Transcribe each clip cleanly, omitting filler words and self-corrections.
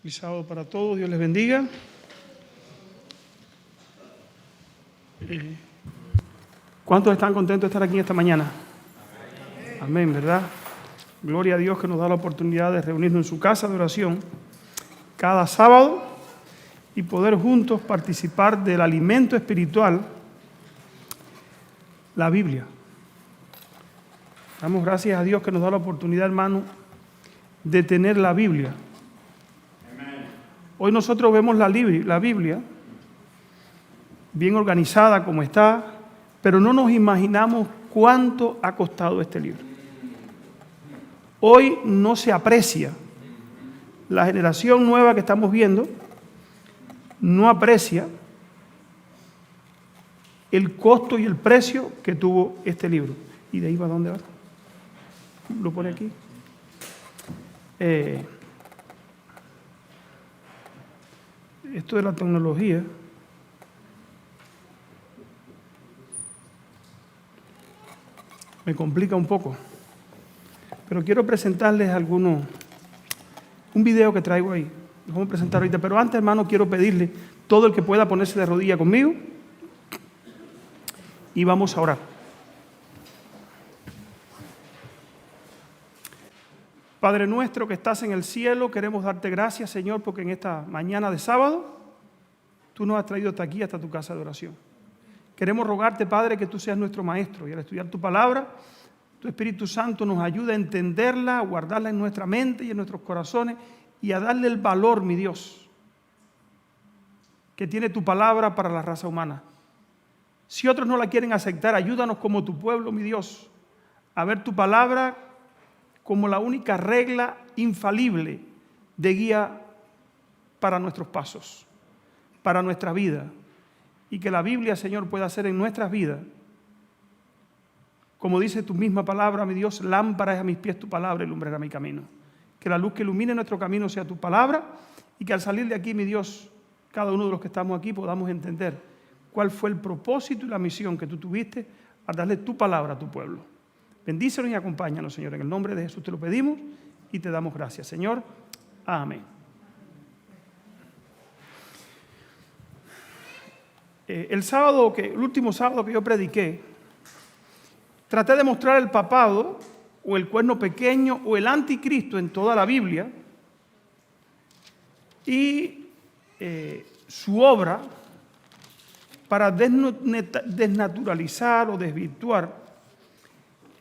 Feliz sábado para todos, Dios les bendiga. ¿Cuántos están contentos de estar aquí esta mañana? Amén, ¿verdad? Gloria a Dios que nos da la oportunidad de reunirnos en su casa de oración cada sábado y poder juntos participar del alimento espiritual, la Biblia. Damos gracias a Dios que nos da la oportunidad, hermano, de tener la Biblia. Hoy nosotros vemos la Biblia bien organizada como está, pero no nos imaginamos cuánto ha costado este libro. Hoy no se aprecia. La generación nueva que estamos viendo no aprecia el costo y el precio que tuvo este libro. ¿Y de ahí va dónde va? ¿Lo pone aquí? Esto de la tecnología me complica un poco, pero quiero presentarles un video que traigo ahí. Lo vamos a presentar ahorita, pero antes, hermano, quiero pedirle todo el que pueda ponerse de rodilla conmigo y vamos a orar. Padre nuestro que estás en el cielo, queremos darte gracias, Señor, porque en esta mañana de sábado tú nos has traído hasta aquí, hasta tu casa de oración. Queremos rogarte, Padre, que tú seas nuestro maestro y al estudiar tu palabra, tu Espíritu Santo nos ayuda a entenderla, a guardarla en nuestra mente y en nuestros corazones y a darle el valor, mi Dios, que tiene tu palabra para la raza humana. Si otros no la quieren aceptar, ayúdanos como tu pueblo, mi Dios, a ver tu palabra como la única regla infalible de guía para nuestros pasos, para nuestra vida, y que la Biblia, Señor, pueda ser en nuestras vidas, como dice tu misma palabra, mi Dios, lámpara es a mis pies tu palabra y lumbrera mi camino. Que la luz que ilumine nuestro camino sea tu palabra y que al salir de aquí, mi Dios, cada uno de los que estamos aquí podamos entender cuál fue el propósito y la misión que tú tuviste al darle tu palabra a tu pueblo. Bendícenos y acompáñanos, Señor. En el nombre de Jesús te lo pedimos y te damos gracias, Señor. Amén. El último sábado que yo prediqué, traté de mostrar el papado o el cuerno pequeño o el anticristo en toda la Biblia y su obra para desnaturalizar o desvirtuar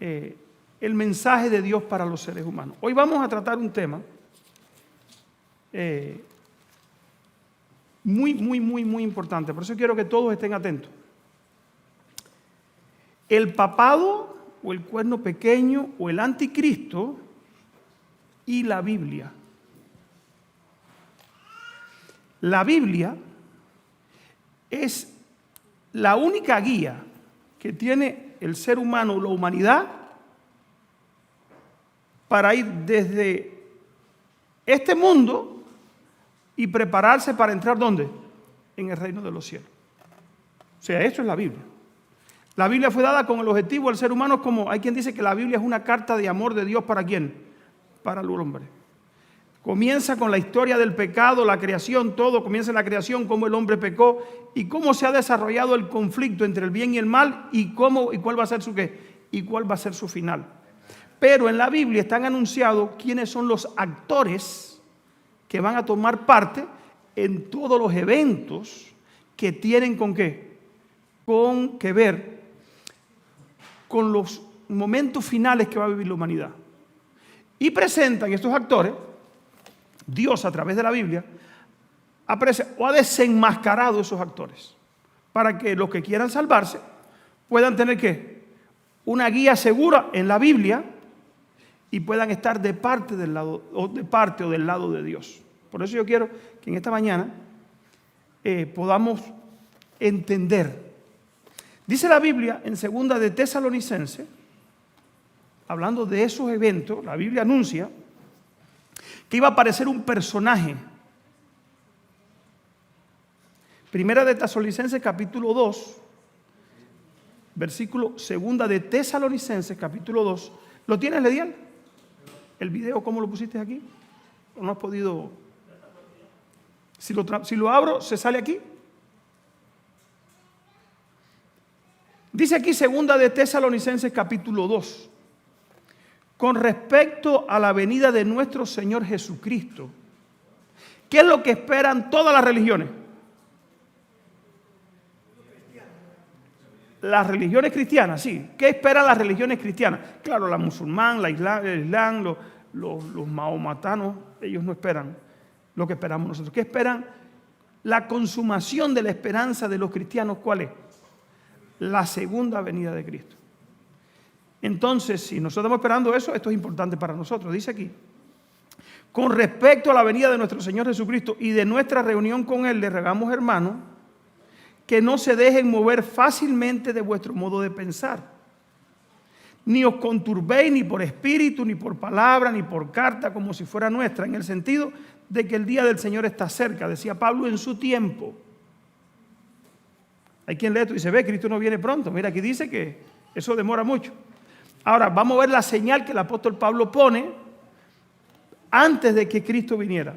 el mensaje de Dios para los seres humanos. Hoy vamos a tratar un tema muy importante. Por eso quiero que todos estén atentos. El papado o el cuerno pequeño o el anticristo y la Biblia. La Biblia es la única guía que tiene el ser humano o la humanidad para ir desde este mundo y prepararse para entrar ¿dónde? En el reino de los cielos. O sea, eso es la Biblia. La Biblia fue dada con el objetivo al ser humano, como hay quien dice que la Biblia es una carta de amor de Dios ¿para quién? Para el hombre. Comienza con la historia del pecado, la creación, todo comienza en la creación, cómo el hombre pecó y cómo se ha desarrollado el conflicto entre el bien y el mal y cuál va a ser su final. Pero en la Biblia están anunciados quiénes son los actores que van a tomar parte en todos los eventos que tienen ¿con qué? Con que ver con los momentos finales que va a vivir la humanidad. Y presentan estos actores, Dios a través de la Biblia, ha desenmascarado esos actores para que los que quieran salvarse puedan tener ¿qué? Una guía segura en la Biblia y puedan estar de parte o del lado de Dios. Por eso yo quiero que en esta mañana podamos entender. Dice la Biblia en 2 de Tesalonicenses, hablando de esos eventos, la Biblia anuncia que iba a aparecer un personaje. 1 de Tesalonicenses capítulo 2, versículo 2 de Tesalonicenses capítulo 2. ¿Lo tienes, Ledial? ¿El video cómo lo pusiste aquí? ¿O no has podido? Si lo abro, ¿se sale aquí? Dice aquí 2 de Tesalonicenses capítulo 2. Con respecto a la venida de nuestro Señor Jesucristo, ¿qué es lo que esperan todas las religiones? Las religiones cristianas, sí. ¿Qué esperan las religiones cristianas? Claro, la musulmán, el islam, los mahometanos, ellos no esperan lo que esperamos nosotros. ¿Qué esperan? La consumación de la esperanza de los cristianos, ¿cuál es? La segunda venida de Cristo. Entonces, si nosotros estamos esperando eso, esto es importante para nosotros. Dice aquí, con respecto a la venida de nuestro Señor Jesucristo y de nuestra reunión con Él, les rogamos, hermanos, que no se dejen mover fácilmente de vuestro modo de pensar. Ni os conturbéis ni por espíritu, ni por palabra, ni por carta, como si fuera nuestra, en el sentido de que el día del Señor está cerca, decía Pablo, en su tiempo. Hay quien lee esto y dice, ve, Cristo no viene pronto. Mira, aquí dice que eso demora mucho. Ahora, vamos a ver la señal que el apóstol Pablo pone antes de que Cristo viniera.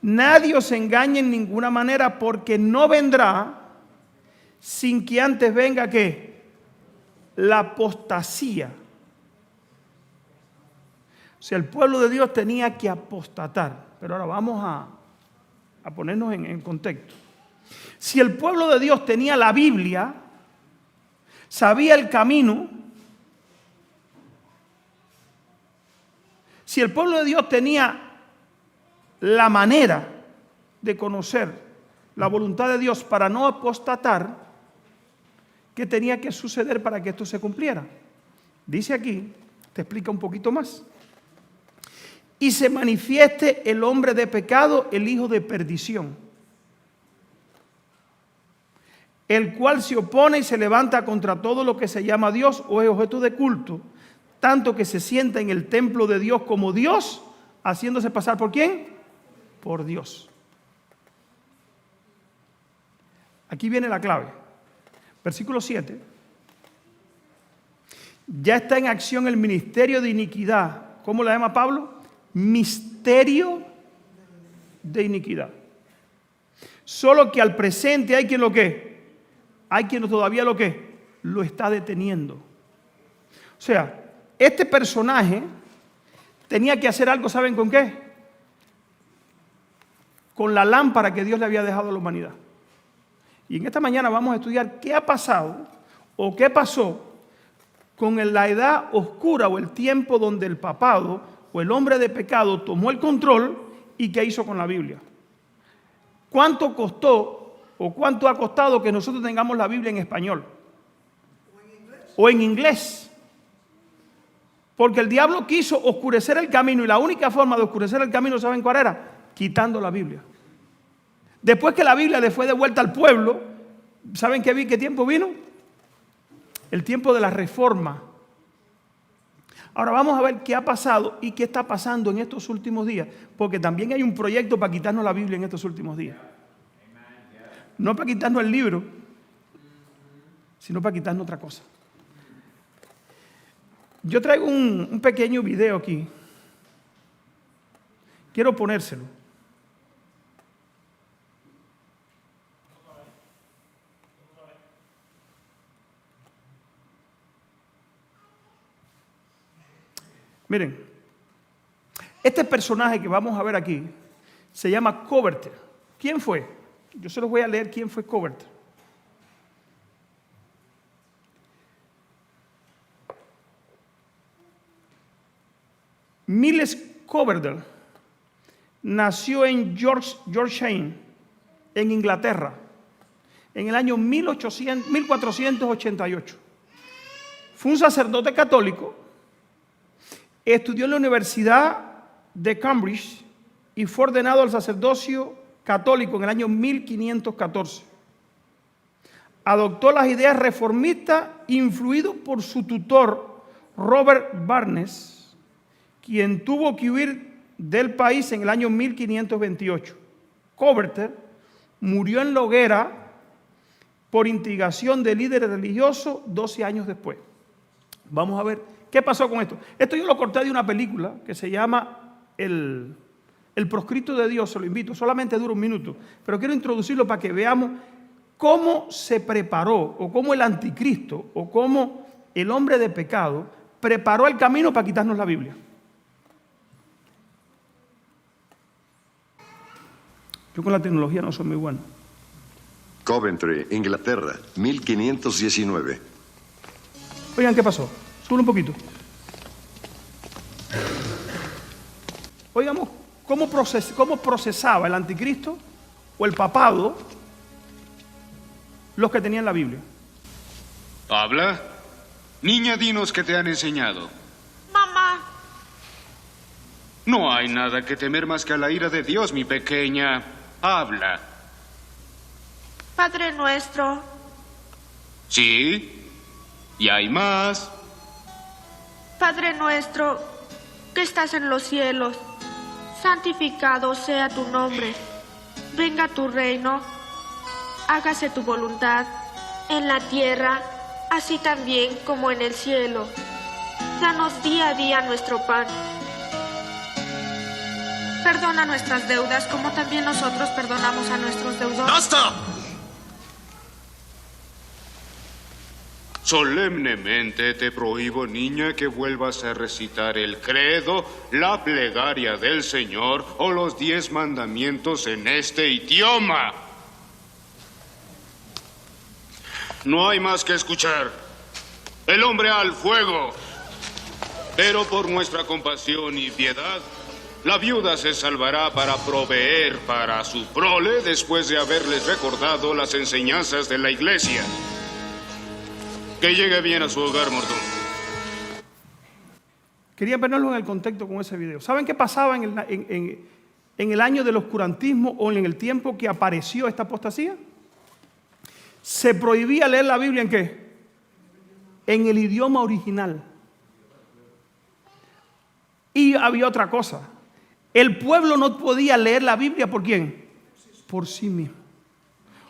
Nadie os engañe en ninguna manera, porque no vendrá sin que antes venga, ¿qué? La apostasía. O sea, el pueblo de Dios tenía que apostatar. Pero ahora vamos a ponernos en contexto. Si el pueblo de Dios tenía la Biblia, sabía el camino, si el pueblo de Dios tenía la manera de conocer la voluntad de Dios para no apostatar, ¿qué tenía que suceder para que esto se cumpliera? Dice aquí, te explica un poquito más. Y se manifieste el hombre de pecado, el hijo de perdición, el cual se opone y se levanta contra todo lo que se llama Dios o es objeto de culto, tanto que se sienta en el templo de Dios como Dios, haciéndose pasar ¿por quién? Por Dios. Aquí viene la clave. Versículo 7. Ya está en acción el ministerio de iniquidad. ¿Cómo la llama Pablo? Misterio de iniquidad. Solo que al presente hay quien lo que, hay quien todavía lo que, lo está deteniendo. O sea, este personaje tenía que hacer algo, ¿saben con qué? Con la lámpara que Dios le había dejado a la humanidad. Y en esta mañana vamos a estudiar qué ha pasado o qué pasó con la edad oscura o el tiempo donde el papado o el hombre de pecado tomó el control y qué hizo con la Biblia. ¿Cuánto costó o cuánto ha costado que nosotros tengamos la Biblia en español? O en inglés. Porque el diablo quiso oscurecer el camino y la única forma de oscurecer el camino, ¿saben cuál era? Quitando la Biblia. Después que la Biblia le fue devuelta al pueblo, ¿saben qué tiempo vino? El tiempo de la reforma. Ahora vamos a ver qué ha pasado y qué está pasando en estos últimos días, porque también hay un proyecto para quitarnos la Biblia en estos últimos días. No para quitarnos el libro, sino para quitarnos otra cosa. Yo traigo un pequeño video aquí. Quiero ponérselo. Miren, este personaje que vamos a ver aquí se llama Coverter. ¿Quién fue? Yo se los voy a leer quién fue Coverter. Miles Coverdale nació en Yorkshire, en Inglaterra, en el año 1488. Fue un sacerdote católico, estudió en la Universidad de Cambridge y fue ordenado al sacerdocio católico en el año 1514. Adoptó las ideas reformistas influido por su tutor Robert Barnes, quien tuvo que huir del país en el año 1528. Coverter murió en la hoguera por instigación de líderes religiosos 12 años después. Vamos a ver qué pasó con esto. Esto yo lo corté de una película que se llama El El proscrito de Dios, se lo invito, solamente dura un minuto, pero quiero introducirlo para que veamos cómo se preparó, o cómo el anticristo, o cómo el hombre de pecado preparó el camino para quitarnos la Biblia. Yo con la tecnología no soy muy bueno. Coventry, Inglaterra, 1519. Oigan, ¿qué pasó? Sube un poquito. Oigamos, ¿cómo procesaba el anticristo o el papado los que tenían la Biblia? ¿Habla? Niña, dinos qué te han enseñado. Mamá, No hay nada que temer más que a la ira de Dios, mi pequeña. Habla. Padre nuestro, ¿Sí? ¿Y hay más? Padre nuestro, que estás en los cielos, santificado sea tu nombre. Venga tu reino, hágase tu voluntad, en la tierra, así también como en el cielo. Danos día a día nuestro pan. Perdona nuestras deudas como también nosotros perdonamos a nuestros deudores. ¡Basta! Solemnemente te prohíbo, niña, que vuelvas a recitar el credo, la plegaria del Señor o los 10 mandamientos en este idioma. No hay más que escuchar. El hombre al fuego. Pero por nuestra compasión y piedad, la viuda se salvará para proveer para su prole después de haberles recordado las enseñanzas de la iglesia. Que llegue bien a su hogar, Morton. Quería ponerlo en el contexto con ese video. ¿Saben qué pasaba en el año del oscurantismo o en el tiempo que apareció esta apostasía? Se prohibía leer la Biblia ¿en qué? En el idioma original. Y había otra cosa. El pueblo no podía leer la Biblia ¿por quién? Por sí mismo.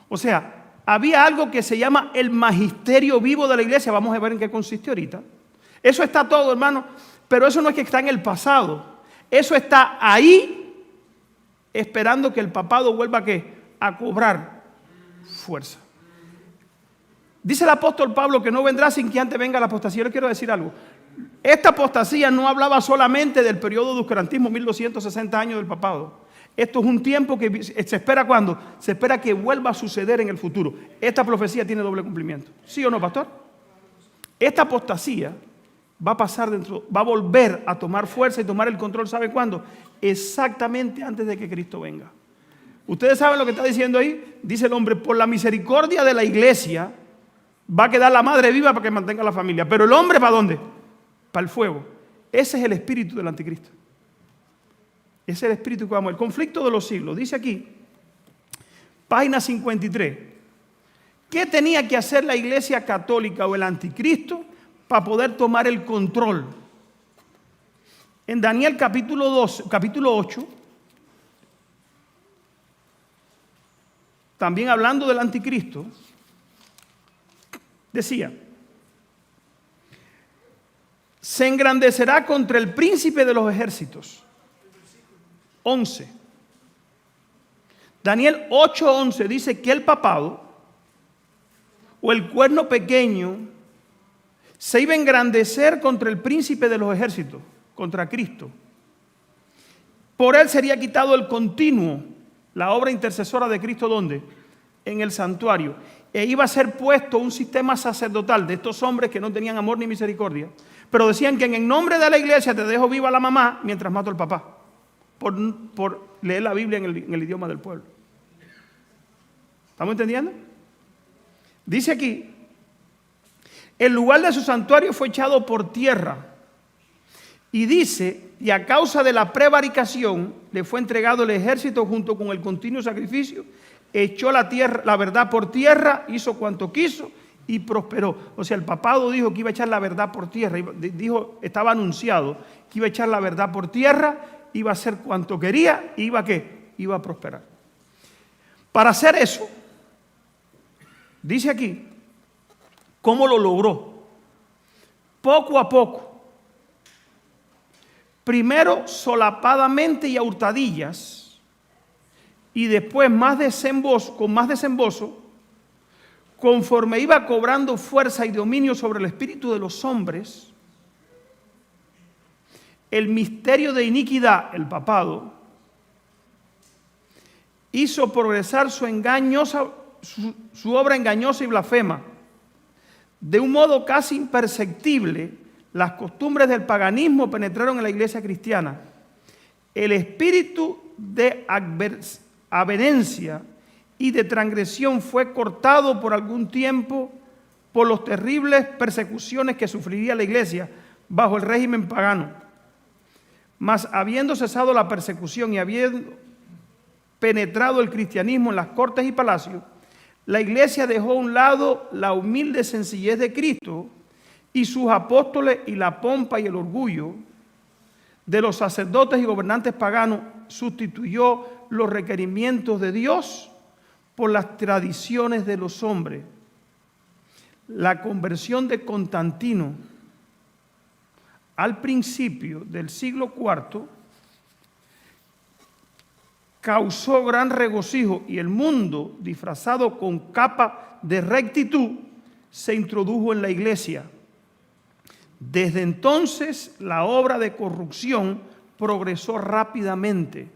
O sea, había algo que se llama el magisterio vivo de la iglesia. Vamos a ver en qué consiste ahorita. Eso está todo, hermano. Pero eso no es que está en el pasado. Eso está ahí esperando que el papado vuelva ¿a qué? A cobrar fuerza. Dice el apóstol Pablo que no vendrá sin que antes venga la apostasía. Yo le quiero decir algo. Esta apostasía no hablaba solamente del periodo de oscurantismo, 1260 años del papado. Esto es un tiempo que se espera ¿cuándo? Se espera que vuelva a suceder en el futuro. Esta profecía tiene doble cumplimiento. ¿Sí o no, pastor? Esta apostasía va a pasar va a volver a tomar fuerza y tomar el control, ¿sabe cuándo? Exactamente antes de que Cristo venga. ¿Ustedes saben lo que está diciendo ahí? Dice el hombre, por la misericordia de la iglesia va a quedar la madre viva para que mantenga la familia. Pero el hombre, ¿para dónde? Para el fuego. Ese es el espíritu del anticristo. Ese es el espíritu que vamos. El conflicto de los siglos. Dice aquí, página 53. ¿Qué tenía que hacer la iglesia católica o el anticristo para poder tomar el control? En Daniel capítulo 8, también hablando del anticristo, decía, se engrandecerá contra el príncipe de los ejércitos. 11. Daniel 8:11 dice que el papado o el cuerno pequeño se iba a engrandecer contra el príncipe de los ejércitos, contra Cristo. Por él sería quitado el continuo, la obra intercesora de Cristo, ¿dónde? En el santuario. E iba a ser puesto un sistema sacerdotal de estos hombres que no tenían amor ni misericordia, pero decían que en el nombre de la iglesia te dejo viva a la mamá mientras mato al papá, por leer la Biblia en el idioma del pueblo. ¿Estamos entendiendo? Dice aquí, el lugar de su santuario fue echado por tierra. Y dice, y a causa de la prevaricación le fue entregado el ejército junto con el continuo sacrificio, echó la verdad por tierra, hizo cuanto quiso y prosperó. O sea, el papado dijo que iba a echar la verdad por tierra, estaba anunciado que iba a echar la verdad por tierra, iba a hacer cuanto quería, y iba a ¿qué? Iba a prosperar. Para hacer eso, dice aquí, ¿cómo lo logró? Poco a poco, primero solapadamente y a hurtadillas, y después con más desembozo, conforme iba cobrando fuerza y dominio sobre el espíritu de los hombres, el misterio de iniquidad, el papado, hizo progresar su obra engañosa y blasfema. De un modo casi imperceptible, las costumbres del paganismo penetraron en la iglesia cristiana. El espíritu de avenencia y de transgresión fue cortado por algún tiempo por las terribles persecuciones que sufriría la iglesia bajo el régimen pagano. Mas habiendo cesado la persecución y habiendo penetrado el cristianismo en las cortes y palacios, la iglesia dejó a un lado la humilde sencillez de Cristo y sus apóstoles, y la pompa y el orgullo de los sacerdotes y gobernantes paganos sustituyó los requerimientos de Dios por las tradiciones de los hombres. La conversión de Constantino al principio del siglo IV causó gran regocijo, y el mundo, disfrazado con capa de rectitud, se introdujo en la iglesia. Desde entonces, la obra de corrupción progresó rápidamente.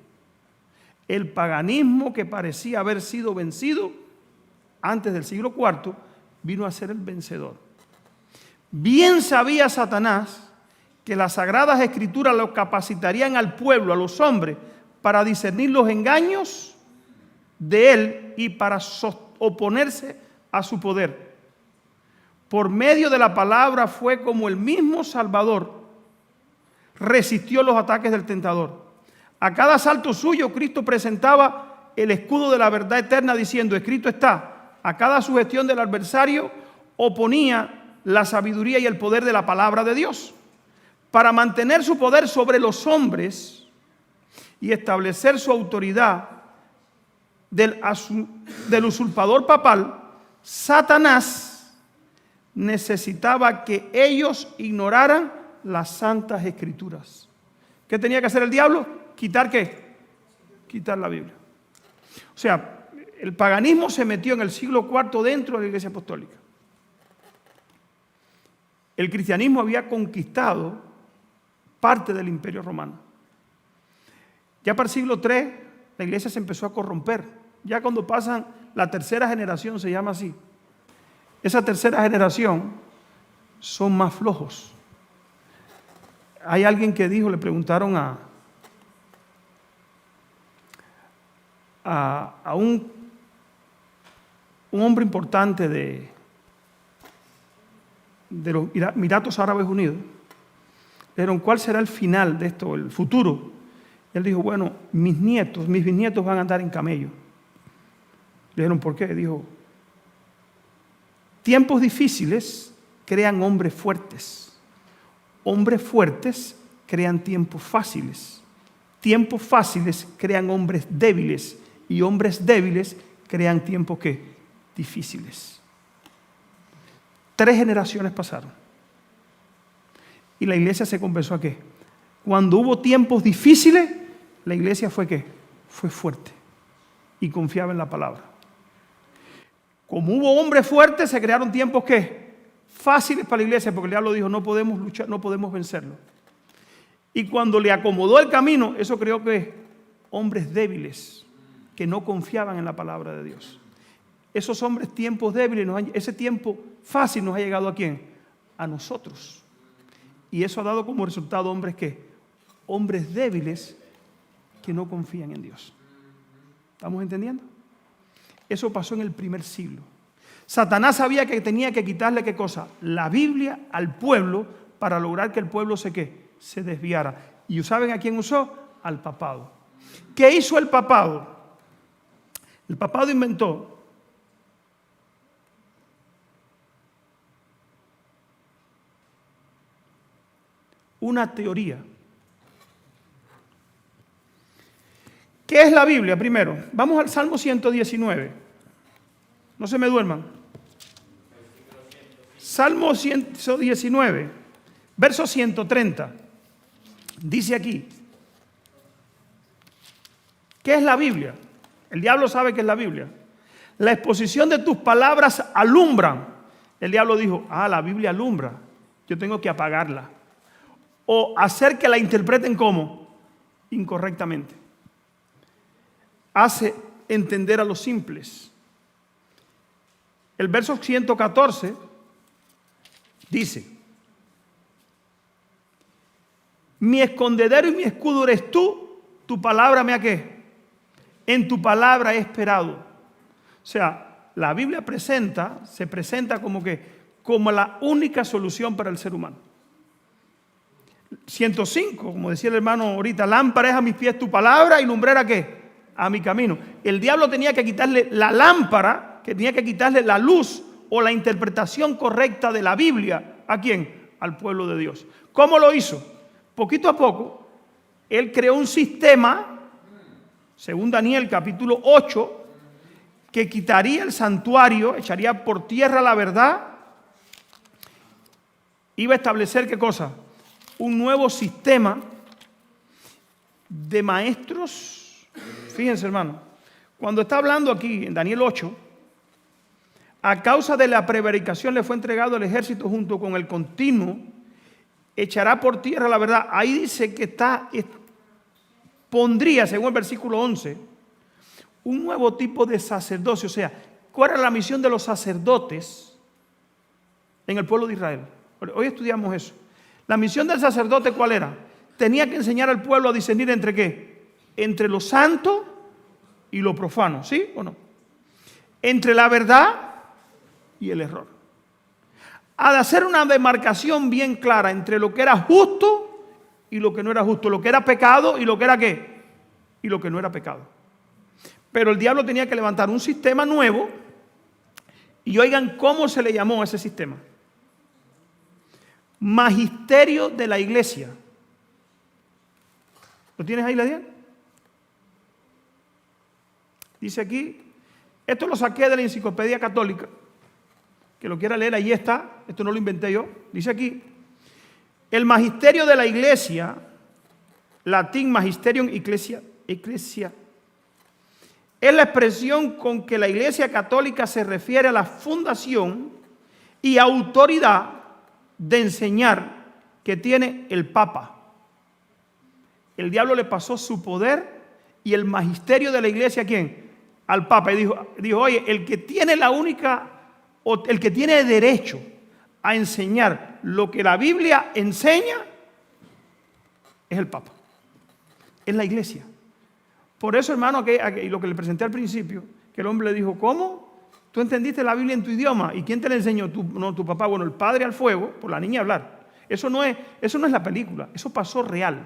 El paganismo, que parecía haber sido vencido antes del siglo IV, vino a ser el vencedor. Bien sabía Satanás que las sagradas escrituras lo capacitarían al pueblo, a los hombres, para discernir los engaños de él y para oponerse a su poder. Por medio de la palabra fue como el mismo Salvador resistió los ataques del tentador. A cada asalto suyo, Cristo presentaba el escudo de la verdad eterna diciendo: escrito está. A cada sugestión del adversario oponía la sabiduría y el poder de la palabra de Dios. Para mantener su poder sobre los hombres y establecer su autoridad del usurpador papal, Satanás necesitaba que ellos ignoraran las santas escrituras. ¿Qué tenía que hacer el diablo? ¿Quitar qué? Quitar la Biblia. O sea, el paganismo se metió en el siglo IV dentro de la iglesia apostólica. El cristianismo había conquistado parte del imperio romano. Ya para el siglo III, la iglesia se empezó a corromper. Ya cuando pasan la tercera generación, se llama así. Esa tercera generación son más flojos. Hay alguien que dijo, le preguntaron a un hombre importante de los Emiratos Árabes Unidos, le dijeron: ¿cuál será el final de esto, el futuro? Y él dijo: bueno, mis bisnietos van a andar en camello. Le dijeron: ¿por qué? Dijo: tiempos difíciles crean hombres fuertes. Hombres fuertes crean tiempos fáciles. Tiempos fáciles crean hombres débiles. Y hombres débiles crean tiempos ¿qué? Difíciles. 3 generaciones pasaron. Y la iglesia se conversó a qué. Cuando hubo tiempos difíciles, la iglesia fue ¿qué? Fue fuerte y confiaba en la palabra. Como hubo hombres fuertes, se crearon tiempos ¿qué? Fáciles para la iglesia, porque el diablo dijo: no podemos luchar, no podemos vencerlo. Y cuando le acomodó el camino, eso creó ¿qué? Hombres débiles que no confiaban en la palabra de Dios. Esos hombres, tiempos débiles, ese tiempo fácil nos ha llegado ¿a quién? A nosotros. Y eso ha dado como resultado hombres ¿qué? Hombres débiles que no confían en Dios. ¿Estamos entendiendo? Eso pasó en el primer siglo. Satanás sabía que tenía que quitarle ¿qué cosa? La Biblia al pueblo para lograr que el pueblo se desviara. ¿Y saben a quién usó? Al papado. ¿Qué hizo el papado? El papado inventó una teoría. ¿Qué es la Biblia? Primero, vamos al Salmo 119. No se me duerman. Salmo 119, verso 130. Dice aquí, ¿qué es la Biblia? El diablo sabe qué es la Biblia. La exposición de tus palabras alumbran. El diablo dijo, la Biblia alumbra, yo tengo que apagarla. O hacer que la interpreten como incorrectamente. Hace entender a los simples. El verso 114 dice, mi escondedero y mi escudo eres tú, tu palabra me ha ¿qué? En tu palabra he esperado. O sea, la Biblia se presenta como la única solución para el ser humano. 105, como decía el hermano ahorita, lámpara es a mis pies tu palabra y lumbrera ¿qué? A mi camino. El diablo tenía que quitarle la lámpara, que tenía que quitarle la luz o la interpretación correcta de la Biblia. ¿A quién? Al pueblo de Dios. ¿Cómo lo hizo? Poquito a poco, él creó un sistema, según Daniel capítulo 8, que quitaría el santuario, echaría por tierra la verdad, iba a establecer ¿qué cosa? Un nuevo sistema de maestros. Fíjense, hermano, cuando está hablando aquí en Daniel 8, a causa de la prevaricación le fue entregado el ejército junto con el continuo, echará por tierra la verdad. Ahí dice que pondría, según el versículo 11, un nuevo tipo de sacerdocio. O sea, ¿cuál era la misión de los sacerdotes en el pueblo de Israel? Hoy estudiamos eso. La misión del sacerdote, ¿cuál era? Tenía que enseñar al pueblo a discernir entre ¿qué? Entre lo santo y lo profano, ¿sí o no? Entre la verdad y el error. Ha de hacer una demarcación bien clara entre lo que era justo y lo que no era justo, lo que era pecado y lo que era ¿qué? Y lo que no era pecado. Pero el diablo tenía que levantar un sistema nuevo y oigan cómo se le llamó a ese sistema. Magisterio de la iglesia. ¿Lo tienes ahí, Ladian? Dice aquí, esto lo saqué de la Enciclopedia Católica, que lo quiera leer, ahí está, esto no lo inventé yo. Dice aquí, el magisterio de la iglesia, latín magisterium ecclesia, es la expresión con que la iglesia católica se refiere a la fundación y autoridad de enseñar que tiene el Papa. El diablo le pasó su poder y el magisterio de la iglesia ¿a quién? Al Papa. Y dijo, oye, el que tiene el que tiene derecho a enseñar lo que la Biblia enseña es el Papa, es la iglesia. Por eso, hermano, y lo que le presenté al principio, que el hombre le dijo, ¿cómo? ¿Tú entendiste la Biblia en tu idioma? ¿Y quién te la enseñó? Tu papá. Bueno, el padre al fuego, por la niña hablar. Eso no es la película, eso pasó real.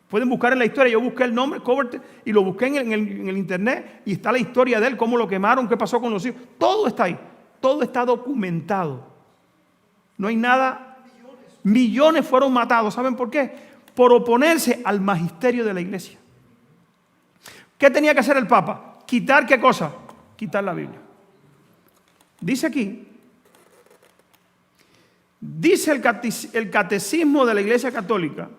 Pueden buscar en la historia, yo busqué el nombre, Covert, y lo busqué en el internet, y está la historia de él, cómo lo quemaron, qué pasó con los hijos. Todo está ahí, todo está documentado. No hay nada, millones fueron matados. ¿Saben por qué? Por oponerse al magisterio de la iglesia. ¿Qué tenía que hacer el Papa? ¿Quitar qué cosa? Quitar la Biblia. Dice aquí, dice el catecismo de la Iglesia Católica,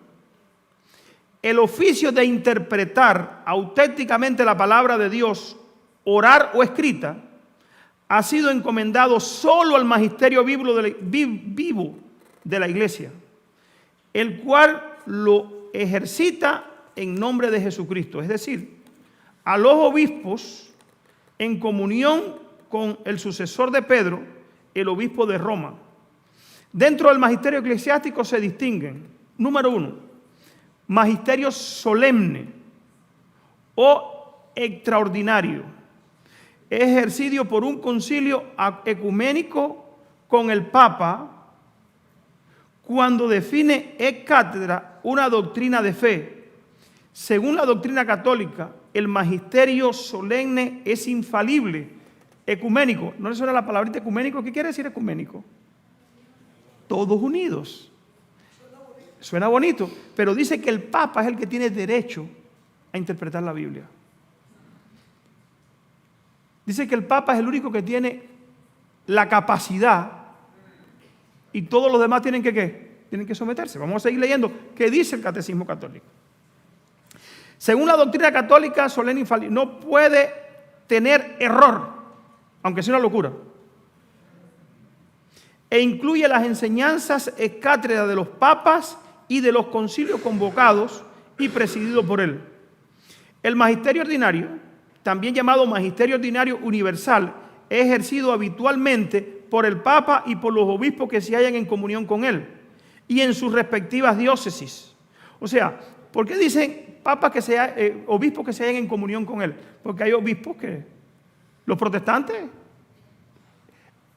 el oficio de interpretar auténticamente la palabra de Dios, oral o escrita, ha sido encomendado solo al magisterio vivo de la Iglesia, el cual lo ejercita en nombre de Jesucristo, es decir, a los obispos en comunión con el sucesor de Pedro, el obispo de Roma. Dentro del magisterio eclesiástico se distinguen, número 1, magisterio solemne o extraordinario, ejercido por un concilio ecuménico con el Papa cuando define ex cátedra una doctrina de fe. Según la doctrina católica, el magisterio solemne es infalible. Ecuménico, ¿no le suena la palabrita ecuménico? ¿Qué quiere decir ecuménico? Todos unidos. Suena bonito, pero dice que el Papa es el que tiene derecho a interpretar la Biblia. Dice que el Papa es el único que tiene la capacidad y todos los demás tienen que ¿qué? Tienen que someterse. Vamos a seguir leyendo qué dice el Catecismo Católico. Según la doctrina católica, solemne infalible, no puede tener error, aunque sea una locura. E incluye las enseñanzas ex cátedra de los papas y de los concilios convocados y presididos por él. El magisterio ordinario, también llamado magisterio ordinario universal, es ejercido habitualmente por el Papa y por los obispos que se hallan en comunión con él y en sus respectivas diócesis. O sea, ¿por qué dicen papas obispos que se hallan en comunión con él? Porque hay obispos que, los protestantes,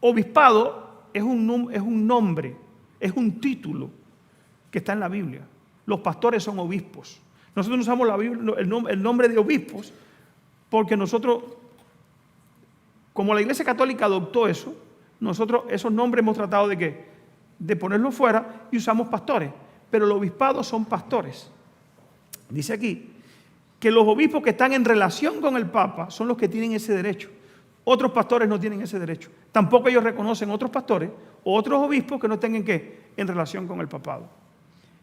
obispado es un nombre, es un título que está en la Biblia. Los pastores son obispos. Nosotros no usamos la Biblia, el nombre de obispos porque nosotros, como la Iglesia Católica adoptó eso, nosotros esos nombres hemos tratado de ¿qué? De ponerlos fuera y usamos pastores. Pero los obispados son pastores. Dice aquí que los obispos que están en relación con el Papa son los que tienen ese derecho. Otros pastores no tienen ese derecho. Tampoco ellos reconocen otros pastores o otros obispos que no tengan ¿qué? En relación con el papado.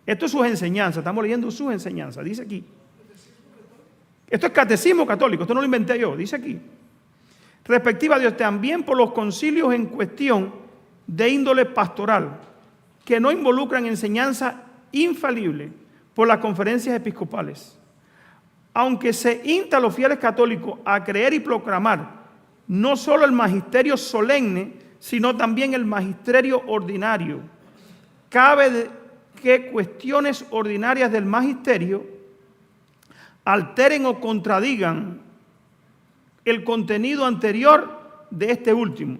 Esto es sus enseñanzas, estamos leyendo sus enseñanzas, dice aquí. Esto es catecismo católico, esto no lo inventé yo, dice aquí. Respectiva a Dios, también por los concilios en cuestión de índole pastoral, que no involucran enseñanza infalible por las conferencias episcopales. Aunque se insta a los fieles católicos a creer y proclamar no solo el magisterio solemne, sino también el magisterio ordinario. Cabe que cuestiones ordinarias del magisterio alteren o contradigan el contenido anterior de este último.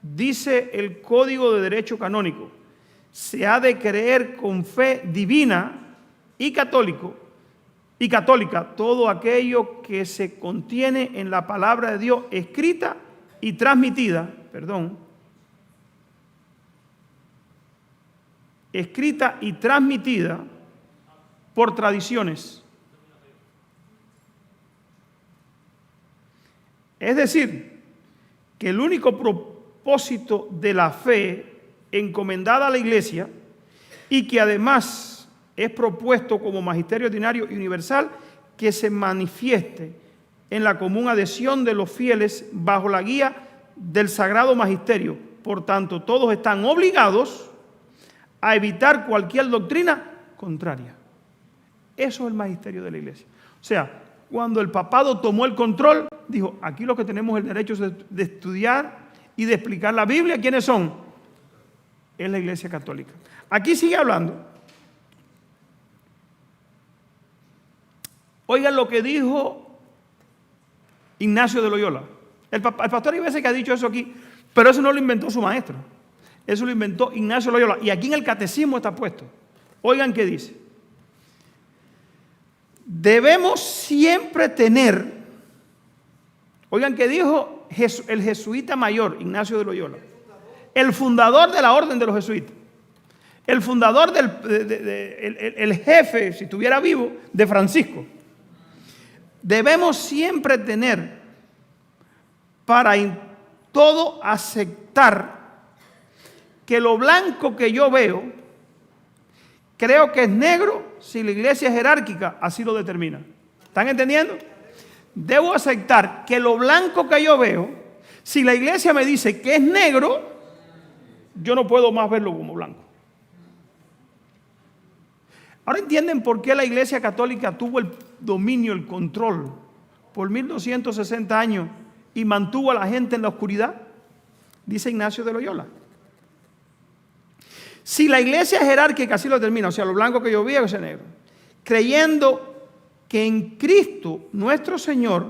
Dice el Código de Derecho Canónico: se ha de creer con fe divina y católica todo aquello que se contiene en la palabra de Dios escrita y transmitida, por tradiciones. Es decir, que el único propósito de la fe encomendada a la Iglesia y que además es propuesto como magisterio ordinario y universal, que se manifieste en la común adhesión de los fieles bajo la guía del sagrado magisterio. Por tanto, todos están obligados a evitar cualquier doctrina contraria. Eso es el magisterio de la Iglesia. O sea, cuando el papado tomó el control, dijo: aquí los que tenemos el derecho de estudiar y de explicar la Biblia, ¿quiénes son? Es la Iglesia Católica. Aquí sigue hablando. Oigan lo que dijo Ignacio de Loyola. El pastor hay veces que ha dicho eso aquí, pero eso no lo inventó su maestro. Eso lo inventó Ignacio de Loyola. Y aquí en el catecismo está puesto. Oigan qué dice. Debemos siempre tener, oigan qué dijo el jesuita mayor, Ignacio de Loyola, el fundador de la orden de los jesuitas, el fundador el jefe, si estuviera vivo, de Francisco. Debemos siempre tener para en todo aceptar que lo blanco que yo veo, creo que es negro si la iglesia jerárquica así lo determina. ¿Están entendiendo? Debo aceptar que lo blanco que yo veo, si la iglesia me dice que es negro, yo no puedo más verlo como blanco. Ahora entienden por qué la Iglesia Católica tuvo el dominio, el control por 1260 años y mantuvo a la gente en la oscuridad. Dice Ignacio de Loyola. Si la iglesia jerárquica así lo determina, o sea, lo blanco que yo vi es negro, creyendo que en Cristo nuestro Señor,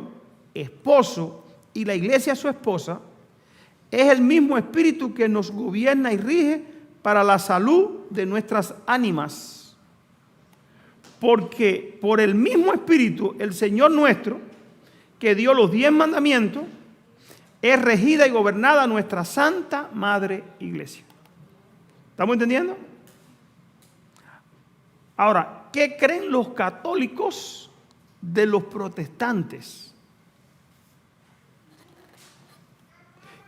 esposo, y la iglesia su esposa, es el mismo espíritu que nos gobierna y rige para la salud de nuestras ánimas. Porque por el mismo espíritu, el Señor nuestro, que dio los 10 mandamientos, es regida y gobernada nuestra Santa Madre Iglesia. ¿Estamos entendiendo? Ahora, ¿qué creen los católicos de los protestantes?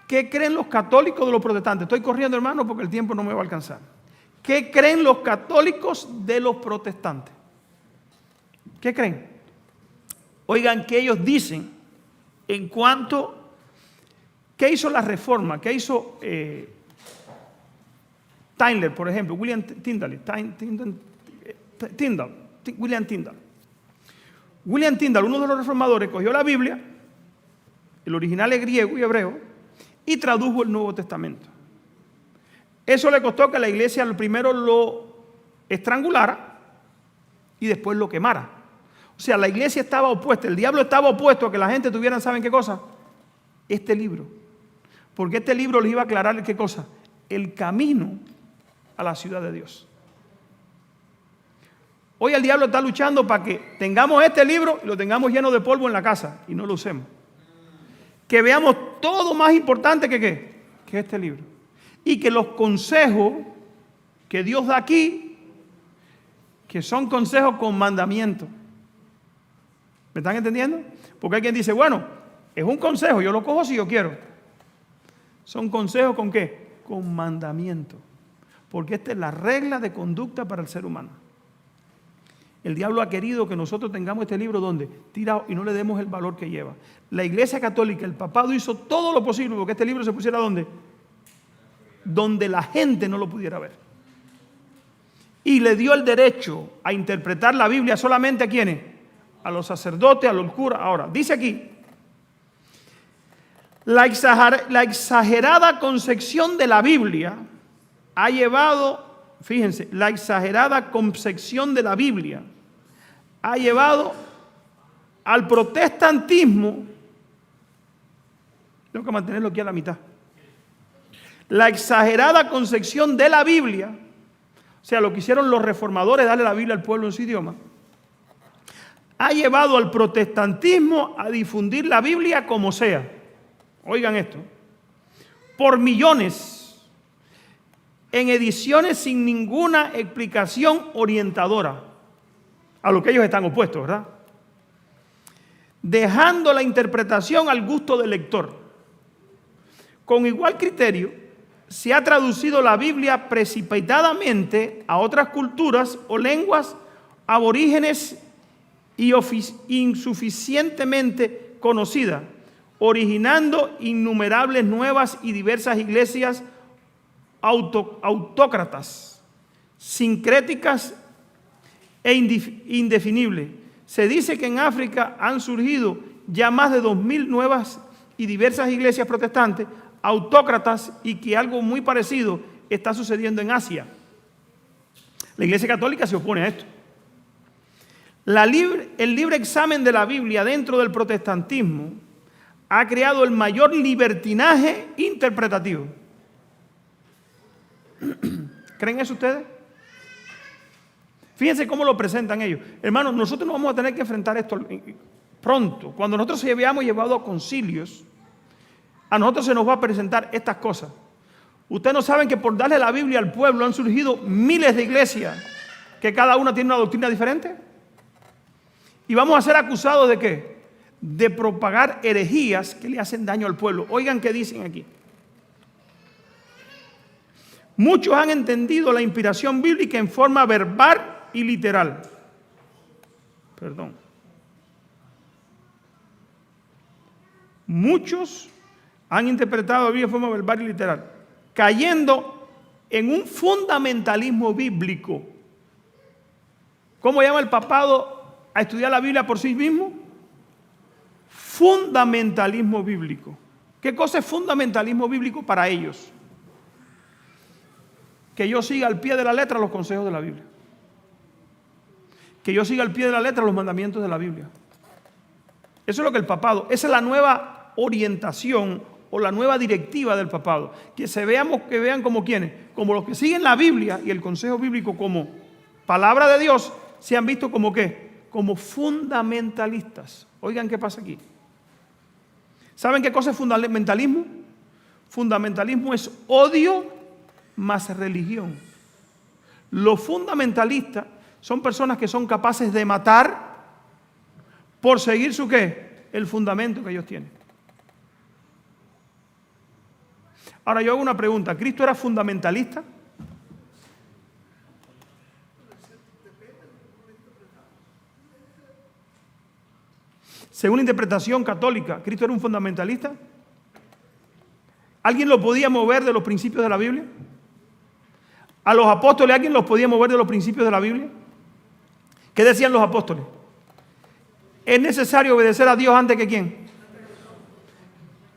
¿Qué creen los católicos de los protestantes? Estoy corriendo, hermano, porque el tiempo no me va a alcanzar. ¿Qué creen los católicos de los protestantes? ¿Qué creen? Oigan, ¿qué ellos dicen en cuanto, qué hizo la Reforma? ¿Qué hizo Tyndale, por ejemplo? William Tyndale. William Tyndale. William Tyndale, uno de los reformadores, cogió la Biblia, el original es griego y hebreo, y tradujo el Nuevo Testamento. Eso le costó que la iglesia primero lo estrangulara y después lo quemara. O sea, la iglesia estaba opuesta, el diablo estaba opuesto a que la gente tuviera, ¿saben qué cosa? Este libro. Porque este libro les iba a aclarar, ¿qué cosa? El camino a la ciudad de Dios. Hoy el diablo está luchando para que tengamos este libro y lo tengamos lleno de polvo en la casa y no lo usemos. Que veamos todo más importante que este libro. Y que los consejos que Dios da aquí, que son consejos con mandamiento. ¿Me están entendiendo? Porque hay quien dice, bueno, es un consejo, yo lo cojo si yo quiero. Son consejos ¿con qué? Con mandamiento. Porque esta es la regla de conducta para el ser humano. El diablo ha querido que nosotros tengamos este libro donde tirado y no le demos el valor que lleva. La Iglesia Católica, el papado hizo todo lo posible porque este libro se pusiera ¿dónde? Donde la gente no lo pudiera ver. Y le dio el derecho a interpretar la Biblia solamente a ¿quiénes? A los sacerdotes, a los curas. Ahora, dice aquí, la exagerada concepción de la Biblia ha llevado, fíjense, la exagerada concepción de la Biblia ha llevado al protestantismo, tengo que mantenerlo aquí a la mitad, la exagerada concepción de la Biblia, o sea, lo que hicieron los reformadores, darle la Biblia al pueblo en su idioma, ha llevado al protestantismo a difundir la Biblia como sea. Oigan esto, por millones, en ediciones sin ninguna explicación orientadora, a lo que ellos están opuestos, ¿verdad? Dejando la interpretación al gusto del lector. Con igual criterio, se ha traducido la Biblia precipitadamente a otras culturas o lenguas aborígenes y insuficientemente conocidas, originando innumerables nuevas y diversas iglesias autócratas, sincréticas e indefinibles. Se dice que en África han surgido ya más de 2000 nuevas y diversas iglesias protestantes autócratas y que algo muy parecido está sucediendo en Asia. La Iglesia Católica se opone a esto. El libre examen de la Biblia dentro del protestantismo ha creado el mayor libertinaje interpretativo. ¿Creen eso ustedes? Fíjense cómo lo presentan ellos. Hermanos, nosotros nos vamos a tener que enfrentar esto pronto. Cuando nosotros se hayamos llevado a concilios, a nosotros se nos va a presentar estas cosas. Ustedes no saben que por darle la Biblia al pueblo han surgido miles de iglesias que cada una tiene una doctrina diferente. Y vamos a ser acusados ¿de qué? De propagar herejías que le hacen daño al pueblo. Oigan qué dicen aquí. Muchos han entendido la inspiración bíblica en forma verbal y literal. Perdón. Muchos han interpretado la Biblia en forma verbal y literal, cayendo en un fundamentalismo bíblico. ¿Cómo llama el papado a estudiar la Biblia por sí mismo? Fundamentalismo bíblico. ¿Qué cosa es fundamentalismo bíblico para ellos? Que yo siga al pie de la letra los consejos de la Biblia. Que yo siga al pie de la letra los mandamientos de la Biblia. Eso es lo que el papado, esa es la nueva orientación o la nueva directiva del papado. Que vean como quienes, como los que siguen la Biblia y el consejo bíblico como palabra de Dios, se han visto como ¿qué? Como fundamentalistas. Oigan qué pasa aquí. ¿Saben qué cosa es fundamentalismo? Fundamentalismo es odio más religión. Los fundamentalistas son personas que son capaces de matar por seguir su ¿qué? El fundamento que ellos tienen. Ahora yo hago una pregunta. ¿Cristo era fundamentalista? según la interpretación católica, ¿Cristo era un fundamentalista? ¿Alguien lo podía mover de los principios de la Biblia? ¿A los apóstoles alguien los podía mover de los principios de la Biblia? ¿Qué decían los apóstoles? ¿Es necesario obedecer a Dios antes que quién?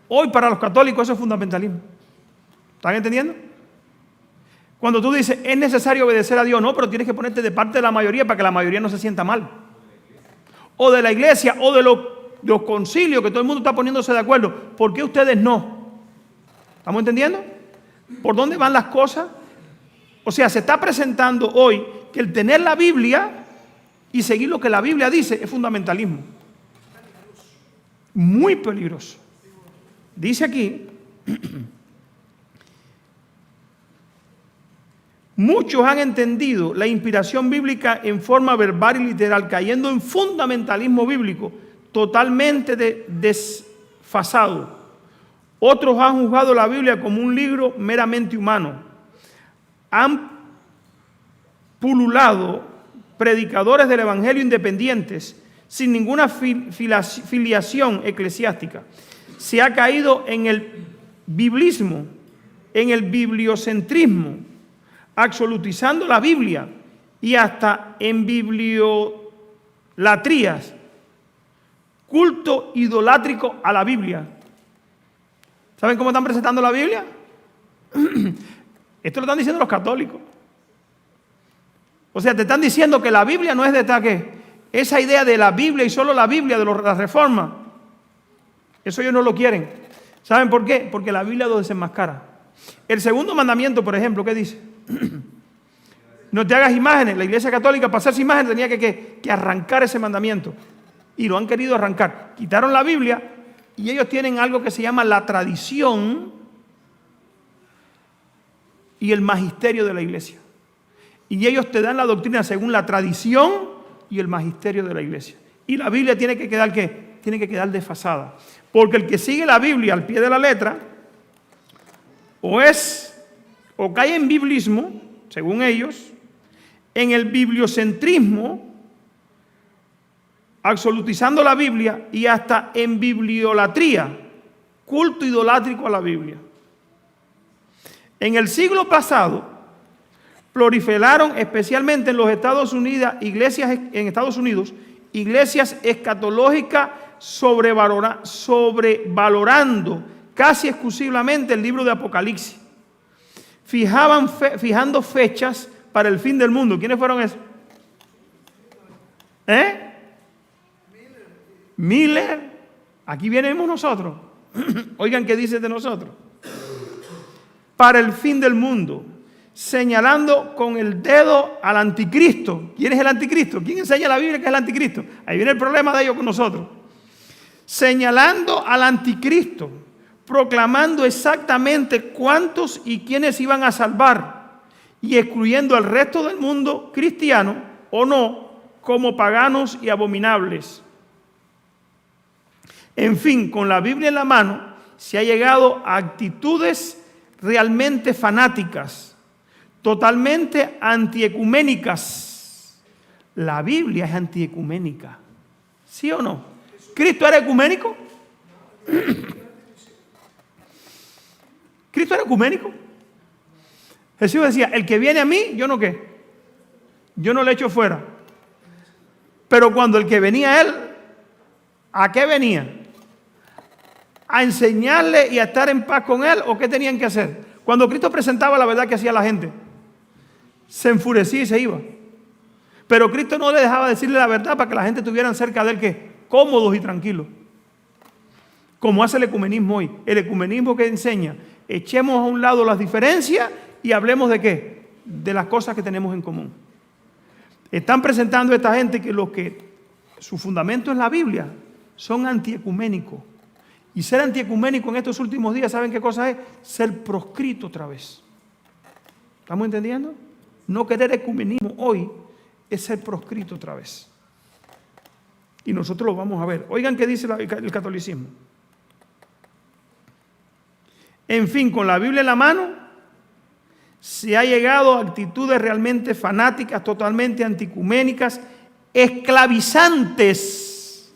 Hoy para los católicos eso es fundamentalismo. ¿Están entendiendo? Cuando tú dices, es necesario obedecer a Dios, no, pero tienes que ponerte de parte de la mayoría para que la mayoría no se sienta mal. O de la iglesia, o de los concilios, que todo el mundo está poniéndose de acuerdo. ¿Por qué ustedes no? ¿Estamos entendiendo? ¿Por dónde van las cosas? O sea, se está presentando hoy que el tener la Biblia y seguir lo que la Biblia dice es fundamentalismo. Muy peligroso. Dice aquí, muchos han entendido la inspiración bíblica en forma verbal y literal, cayendo en fundamentalismo bíblico totalmente desfasado. Otros han juzgado la Biblia como un libro meramente humano. Han pululado predicadores del Evangelio independientes sin ninguna filiación eclesiástica. Se ha caído en el biblismo, en el bibliocentrismo, absolutizando la Biblia y hasta en bibliolatrías, culto idolátrico a la Biblia. ¿Saben cómo están presentando la Biblia? Esto lo están diciendo los católicos. O sea, te están diciendo que la Biblia no es de ¿qué? Esa idea de la Biblia y solo la Biblia de la Reforma. Eso ellos no lo quieren. ¿Saben por qué? Porque la Biblia lo desenmascara. El segundo mandamiento, por ejemplo, ¿qué dice? No te hagas imágenes. La Iglesia Católica, para hacerse imágenes, tenía que arrancar ese mandamiento. Y lo han querido arrancar. Quitaron la Biblia y ellos tienen algo que se llama la tradición y el magisterio de la Iglesia. Y ellos te dan la doctrina según la tradición y el magisterio de la Iglesia. Y la Biblia tiene que quedar ¿qué? Tiene que quedar desfasada. Porque el que sigue la Biblia al pie de la letra, o cae en biblismo, según ellos, en el bibliocentrismo, absolutizando la Biblia, y hasta en bibliolatría, culto idolátrico a la Biblia. En el siglo pasado, proliferaron especialmente en los Estados Unidos, iglesias escatológicas sobrevalorando casi exclusivamente el libro de Apocalipsis. Fijando fechas para el fin del mundo. ¿Quiénes fueron esos? Miller. Aquí venimos nosotros. Oigan qué dice de nosotros. Para el fin del mundo. Señalando con el dedo al anticristo. ¿Quién es el anticristo? ¿Quién enseña la Biblia que es el anticristo? Ahí viene el problema de ellos con nosotros. Señalando al anticristo, proclamando exactamente cuántos y quiénes iban a salvar y excluyendo al resto del mundo cristiano o no como paganos y abominables. En fin, con la Biblia en la mano se ha llegado a actitudes realmente fanáticas, totalmente antiecuménicas. La Biblia es antiecuménica. ¿Sí o no? ¿Cristo era ecuménico? ¿Cristo era ecuménico? Jesús decía, el que viene a mí, yo no qué. Yo no le echo fuera. Pero cuando el que venía a él, ¿a qué venía? ¿A enseñarle y a estar en paz con él? ¿O qué tenían que hacer? Cuando Cristo presentaba la verdad que hacía la gente, se enfurecía y se iba. Pero Cristo no le dejaba decirle la verdad para que la gente estuviera cerca de él, ¿qué? Cómodos y tranquilos. Como hace el ecumenismo hoy. El ecumenismo que enseña, echemos a un lado las diferencias y hablemos de ¿qué? De las cosas que tenemos en común. Están presentando a esta gente que su fundamento es la Biblia, son antiecuménicos. Y ser antiecuménico en estos últimos días, ¿saben qué cosa es? Ser proscrito otra vez. ¿Estamos entendiendo? No querer ecumenismo hoy es ser proscrito otra vez. Y nosotros lo vamos a ver. Oigan qué dice el catolicismo. En fin, con la Biblia en la mano, se ha llegado a actitudes realmente fanáticas, totalmente anticuménicas, esclavizantes.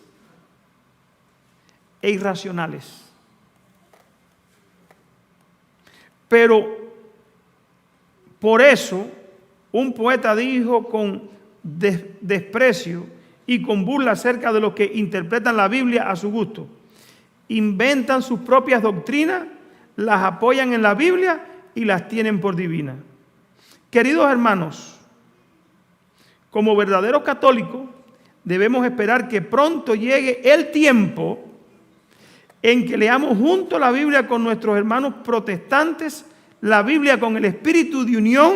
e irracionales. Pero por eso un poeta dijo con desprecio y con burla acerca de los que interpretan la Biblia a su gusto. Inventan sus propias doctrinas, las apoyan en la Biblia y las tienen por divinas. Queridos hermanos, como verdaderos católicos, debemos esperar que pronto llegue el tiempo en que leamos juntos la Biblia con nuestros hermanos protestantes, la Biblia con el espíritu de unión,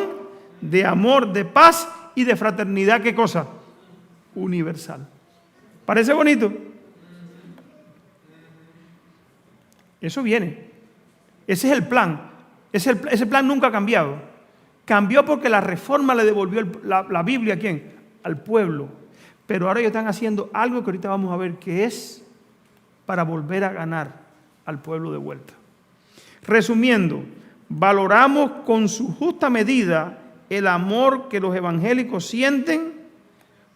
de amor, de paz y de fraternidad. ¿Qué cosa? Universal. ¿Parece bonito? Eso viene. Ese es el plan. Ese plan nunca ha cambiado. Cambió porque la reforma le devolvió la Biblia ¿a quién? Al pueblo. Pero ahora ellos están haciendo algo que ahorita vamos a ver que es para volver a ganar al pueblo de vuelta. Resumiendo, valoramos con su justa medida el amor que los evangélicos sienten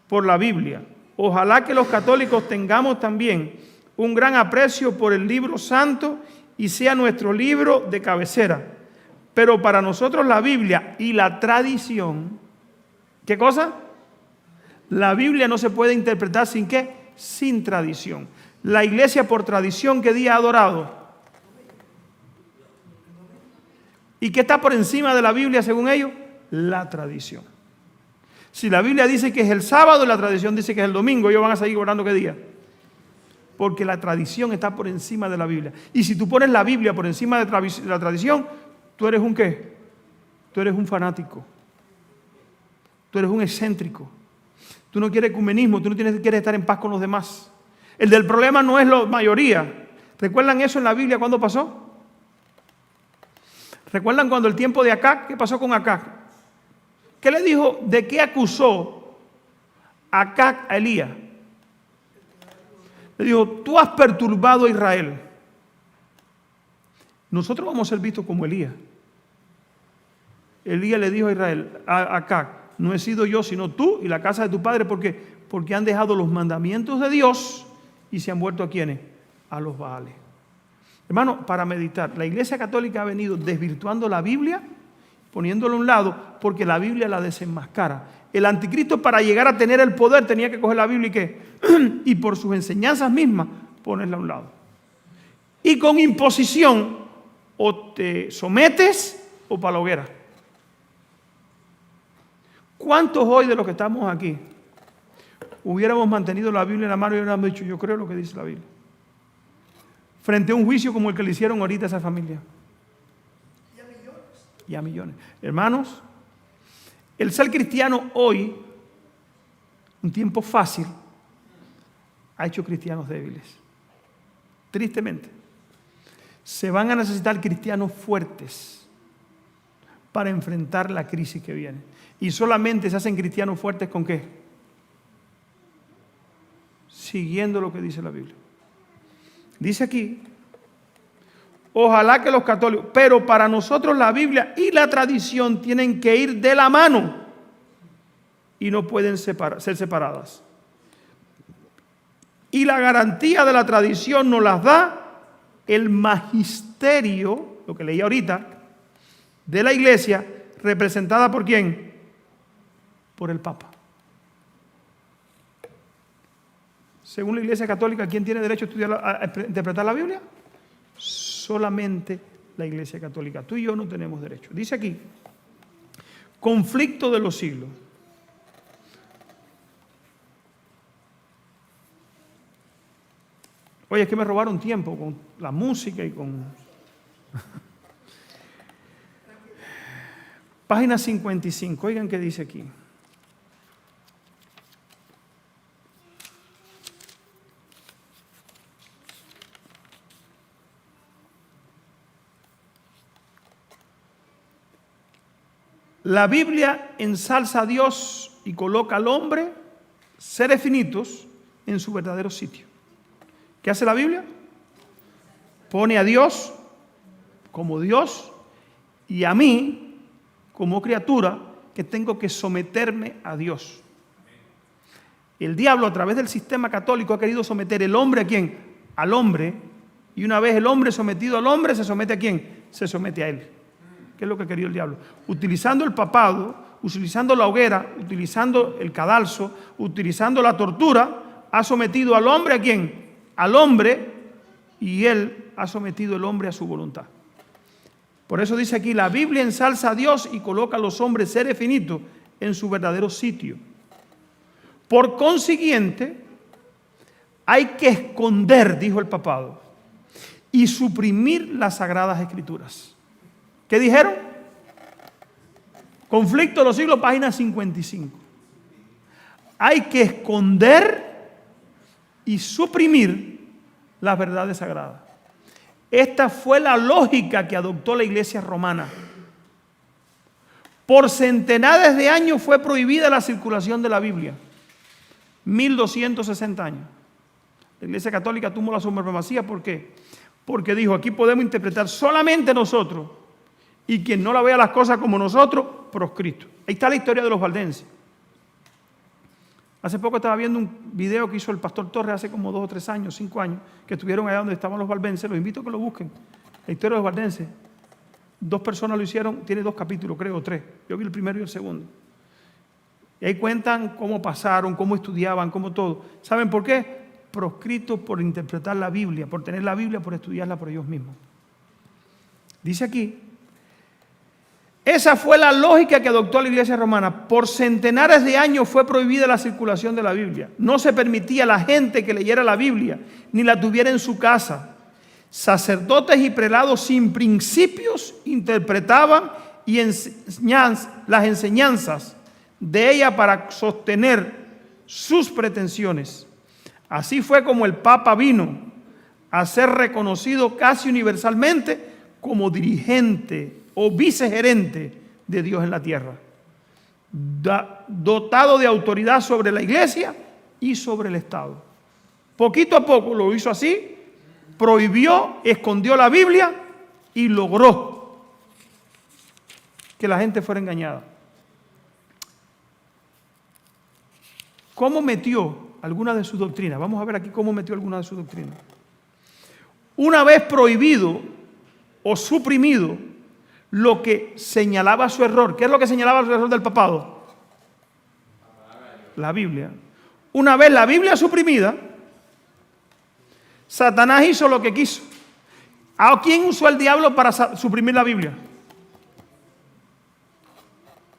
por la Biblia. Ojalá que los católicos tengamos también un gran aprecio por el libro santo y sea nuestro libro de cabecera. Pero para nosotros la Biblia y la tradición, ¿qué cosa? La Biblia no se puede interpretar sin ¿qué? Sin tradición. La iglesia por tradición, ¿qué día ha adorado? ¿Y qué está por encima de la Biblia según ellos? La tradición. Si la Biblia dice que es el sábado y la tradición dice que es el domingo, ellos van a seguir orando ¿qué día? Porque la tradición está por encima de la Biblia. Y si tú pones la Biblia por encima de la tradición, ¿tú eres un qué? Tú eres un fanático. Tú eres un excéntrico. Tú no quieres ecumenismo, tú no quieres estar en paz con los demás. El del problema no es la mayoría. ¿Recuerdan eso en la Biblia cuándo pasó? ¿Recuerdan cuando el tiempo de Acab? ¿Qué pasó con Acab? ¿Qué le dijo? ¿De qué acusó Acab a Elías? Le dijo, tú has perturbado a Israel. Nosotros vamos a ser vistos como Elías. Elías le dijo a Israel, a Acab, no he sido yo sino tú y la casa de tu padre, porque han dejado los mandamientos de Dios y se han vuelto a ¿quiénes? A los Baales. Hermano, para meditar, la Iglesia Católica ha venido desvirtuando la Biblia, poniéndola a un lado, porque la Biblia la desenmascara. El anticristo, para llegar a tener el poder, tenía que coger la Biblia y ¿qué? Y por sus enseñanzas mismas, ponerla a un lado. Y con imposición, o te sometes o para la hoguera. ¿Cuántos hoy de los que estamos aquí hubiéramos mantenido la Biblia en la mano y hubiéramos dicho, yo creo lo que dice la Biblia? Frente a un juicio como el que le hicieron ahorita a esa familia. Y a millones. Hermanos, el ser cristiano hoy, un tiempo fácil, ha hecho cristianos débiles. Tristemente. Se van a necesitar cristianos fuertes para enfrentar la crisis que viene. Y solamente se hacen cristianos fuertes ¿con qué? Siguiendo lo que dice la Biblia. Dice aquí, ojalá que los católicos, pero para nosotros la Biblia y la tradición tienen que ir de la mano y no pueden ser separadas. Y la garantía de la tradición nos las da el magisterio, lo que leí ahorita, de la iglesia, representada por ¿quién? Por el Papa. Según la Iglesia Católica, ¿quién tiene derecho a estudiar, a interpretar la Biblia? Solamente la Iglesia Católica. Tú y yo no tenemos derecho. Dice aquí, conflicto de los siglos. Oye, es que me robaron tiempo con la música y con... Página 55, oigan qué dice aquí. La Biblia ensalza a Dios y coloca al hombre, seres finitos, en su verdadero sitio. ¿Qué hace la Biblia? Pone a Dios como Dios y a mí como criatura que tengo que someterme a Dios. El diablo a través del sistema católico ha querido someter el hombre ¿a quién? al hombre, y una vez el hombre sometido al hombre, ¿se somete a quién? Se somete a él. ¿Qué es lo que quería el diablo? Utilizando el papado, utilizando la hoguera, utilizando el cadalso, utilizando la tortura, ha sometido al hombre ¿a quién? Al hombre, y él ha sometido el hombre a su voluntad. Por eso dice aquí, la Biblia ensalza a Dios y coloca a los hombres seres finitos en su verdadero sitio. Por consiguiente, hay que esconder, dijo el papado, y suprimir las sagradas escrituras. ¿Qué dijeron? Conflicto de los siglos, página 55. Hay que esconder y suprimir las verdades sagradas. Esta fue la lógica que adoptó la iglesia romana. Por centenares de años fue prohibida la circulación de la Biblia. 1260 años. La iglesia católica tuvo la supremacía. ¿Por qué? Porque dijo, aquí podemos interpretar solamente nosotros, y quien no la vea las cosas como nosotros, proscrito. Ahí está la historia de los valdenses. Hace poco estaba viendo un video que hizo el pastor Torres hace como 2 o 3 años, 5 años, que estuvieron allá donde estaban los valdenses. Los invito a que lo busquen. La historia de los valdenses. 2 personas lo hicieron, tiene 2 capítulos, creo, 3. Yo vi el primero y el segundo. Y ahí cuentan cómo pasaron, cómo estudiaban, cómo todo. ¿Saben por qué? Proscritos por interpretar la Biblia, por tener la Biblia, por estudiarla por ellos mismos. Dice aquí, esa fue la lógica que adoptó la iglesia romana. Por centenares de años fue prohibida la circulación de la Biblia. No se permitía a la gente que leyera la Biblia, ni la tuviera en su casa. Sacerdotes y prelados sin principios interpretaban y las enseñanzas de ella para sostener sus pretensiones. Así fue como el Papa vino a ser reconocido casi universalmente como dirigente o vicegerente de Dios en la tierra, dotado de autoridad sobre la iglesia y sobre el Estado. Poquito a poco lo hizo así, prohibió, escondió la Biblia y logró que la gente fuera engañada. ¿Cómo metió alguna de sus doctrinas? Vamos a ver aquí cómo metió alguna de sus doctrinas. Una vez prohibido o suprimido lo que señalaba su error. ¿Qué es lo que señalaba el error del papado? La Biblia. Una vez la Biblia suprimida, Satanás hizo lo que quiso. ¿A quién usó el diablo para suprimir la Biblia?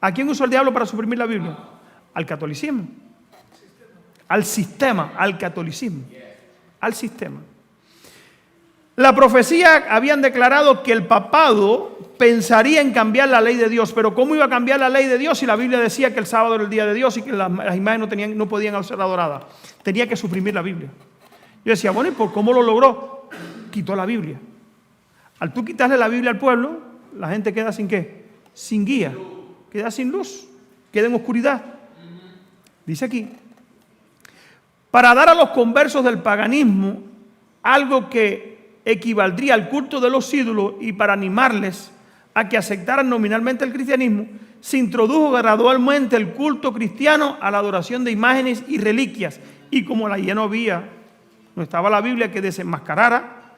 ¿A quién usó el diablo para suprimir la Biblia? Al catolicismo. Al sistema, al catolicismo. Al sistema. La profecía habían declarado que el papado pensaría en cambiar la ley de Dios, pero ¿cómo iba a cambiar la ley de Dios si la Biblia decía que el sábado era el día de Dios y que las imágenes no podían ser adoradas? Tenía que suprimir la Biblia. Yo decía, bueno, ¿y por cómo lo logró? Quitó la Biblia. Al tú quitarle la Biblia al pueblo, la gente queda sin ¿qué? Sin guía, queda sin luz, queda en oscuridad. Dice aquí, para dar a los conversos del paganismo algo que equivaldría al culto de los ídolos y para animarles a que aceptaran nominalmente el cristianismo, se introdujo gradualmente el culto cristiano a la adoración de imágenes y reliquias. Y como ya no estaba la Biblia que desenmascarara,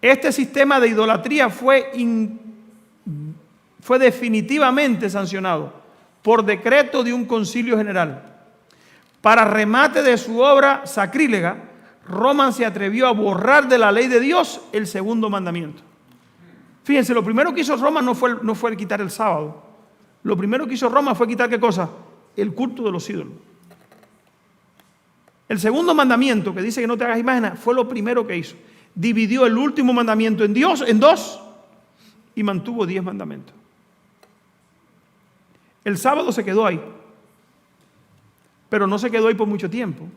este sistema de idolatría fue definitivamente sancionado por decreto de un concilio general. Para remate de su obra sacrílega, Roma se atrevió a borrar de la ley de Dios el segundo mandamiento. Fíjense, lo primero que hizo Roma no fue quitar el sábado. Lo primero que hizo Roma fue quitar ¿qué cosa? El culto de los ídolos. El segundo mandamiento, que dice que no te hagas imágenes, fue lo primero que hizo. Dividió el último mandamiento en 2 y mantuvo 10 mandamientos. El sábado se quedó ahí, pero no se quedó ahí por mucho tiempo.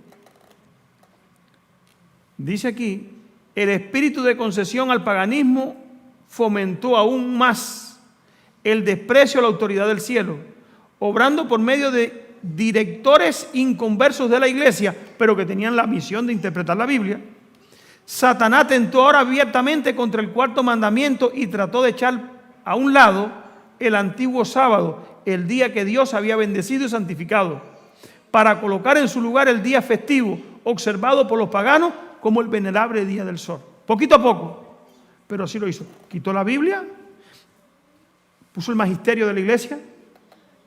Dice aquí, el espíritu de concesión al paganismo fomentó aún más el desprecio a la autoridad del cielo, obrando por medio de directores inconversos de la iglesia, pero que tenían la misión de interpretar la Biblia. Satanás tentó ahora abiertamente contra el 4º mandamiento y trató de echar a un lado el antiguo sábado, el día que Dios había bendecido y santificado, para colocar en su lugar el día festivo, observado por los paganos como el venerable día del sol. Poquito a poco, pero sí lo hizo. Quitó la Biblia, puso el magisterio de la iglesia,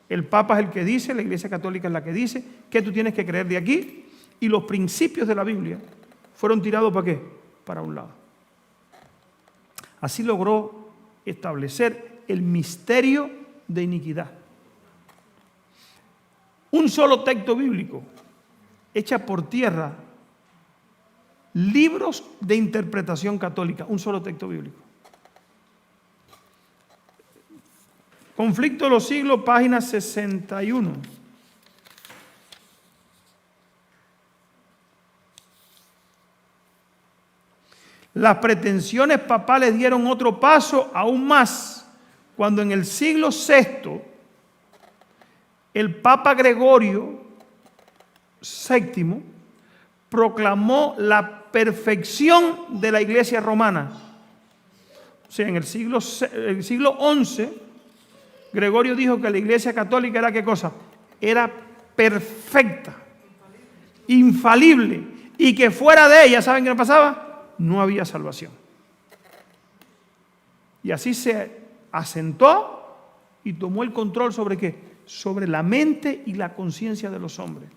el Papa es el que dice, la Iglesia Católica es la que dice, que tú tienes que creer de aquí, y los principios de la Biblia fueron tirados ¿para qué? Para un lado. Así logró establecer el misterio de iniquidad. Un solo texto bíblico echa por tierra libros de interpretación católica, un solo texto bíblico. Conflicto de los siglos, página 61. Las pretensiones papales dieron otro paso aún más cuando en el siglo VI el Papa Gregorio VII proclamó la perfección de la Iglesia romana. O sea, en el siglo XI, Gregorio dijo que la Iglesia Católica era ¿qué cosa? Era perfecta, infalible, y que fuera de ella, ¿saben qué pasaba? No había salvación. Y así se asentó y tomó el control ¿sobre qué? Sobre la mente y la conciencia de los hombres.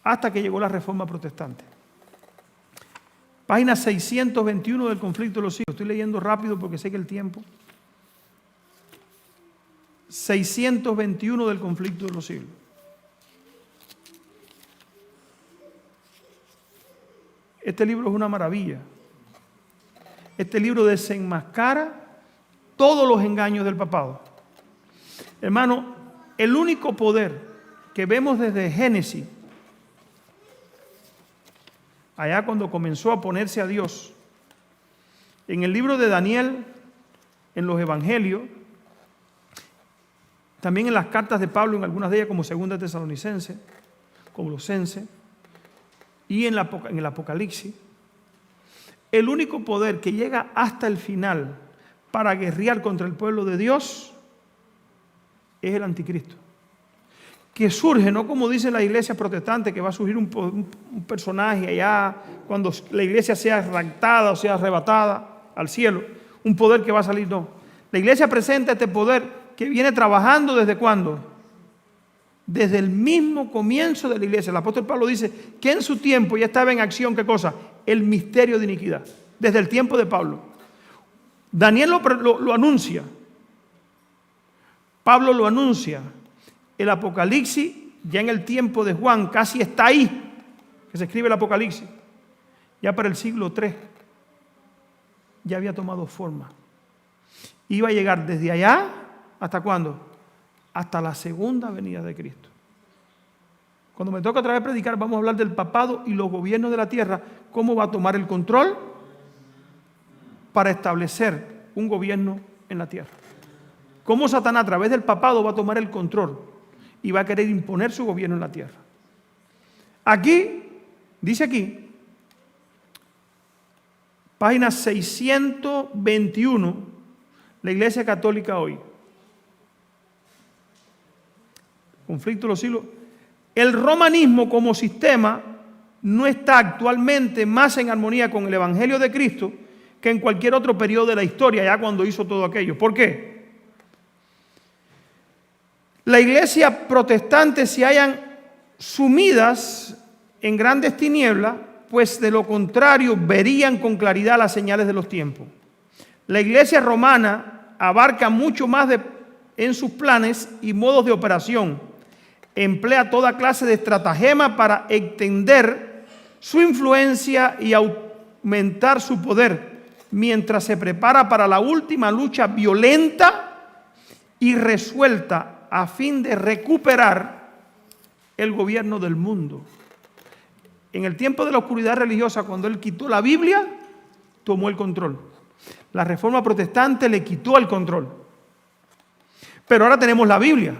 Hasta que llegó la Reforma Protestante. Página 621 del Conflicto de los Siglos. Estoy leyendo rápido porque sé que el tiempo. 621 del Conflicto de los Siglos. Este libro es una maravilla. Este libro desenmascara todos los engaños del papado. Hermano, el único poder que vemos desde Génesis, allá cuando comenzó a ponerse a Dios, en el libro de Daniel, en los Evangelios, también en las cartas de Pablo, en algunas de ellas como Segunda Tesalonicense, Colosense, y en el Apocalipsis, el único poder que llega hasta el final para guerrear contra el pueblo de Dios es el anticristo. Que surge, no como dicen las iglesias protestantes, que va a surgir un personaje allá cuando la iglesia sea raptada o sea arrebatada al cielo, un poder que va a salir, no. La iglesia presenta este poder que viene trabajando ¿desde cuándo? Desde el mismo comienzo de la iglesia. El apóstol Pablo dice que en su tiempo ya estaba en acción, ¿qué cosa? El misterio de iniquidad, desde el tiempo de Pablo. Daniel lo anuncia, Pablo lo anuncia, el Apocalipsis ya en el tiempo de Juan casi está ahí, que se escribe el Apocalipsis, ya para el siglo III, ya había tomado forma. Iba a llegar desde allá, ¿hasta cuándo? Hasta la segunda venida de Cristo. Cuando me toca otra vez predicar, vamos a hablar del papado y los gobiernos de la tierra, cómo va a tomar el control para establecer un gobierno en la tierra. Cómo Satanás a través del papado va a tomar el control y va a querer imponer su gobierno en la tierra. Aquí, dice aquí, página 621, la Iglesia Católica hoy. Conflicto de los siglos. El romanismo como sistema no está actualmente más en armonía con el Evangelio de Cristo que en cualquier otro periodo de la historia, ya cuando hizo todo aquello. ¿Por qué? La iglesia protestante se hallan sumidas en grandes tinieblas, pues de lo contrario verían con claridad las señales de los tiempos. La iglesia romana abarca mucho más en sus planes y modos de operación. Emplea toda clase de estratagema para extender su influencia y aumentar su poder, mientras se prepara para la última lucha violenta y resuelta a fin de recuperar el gobierno del mundo. En el tiempo de la oscuridad religiosa, cuando él quitó la Biblia, tomó el control. La Reforma Protestante le quitó el control. Pero ahora tenemos la Biblia.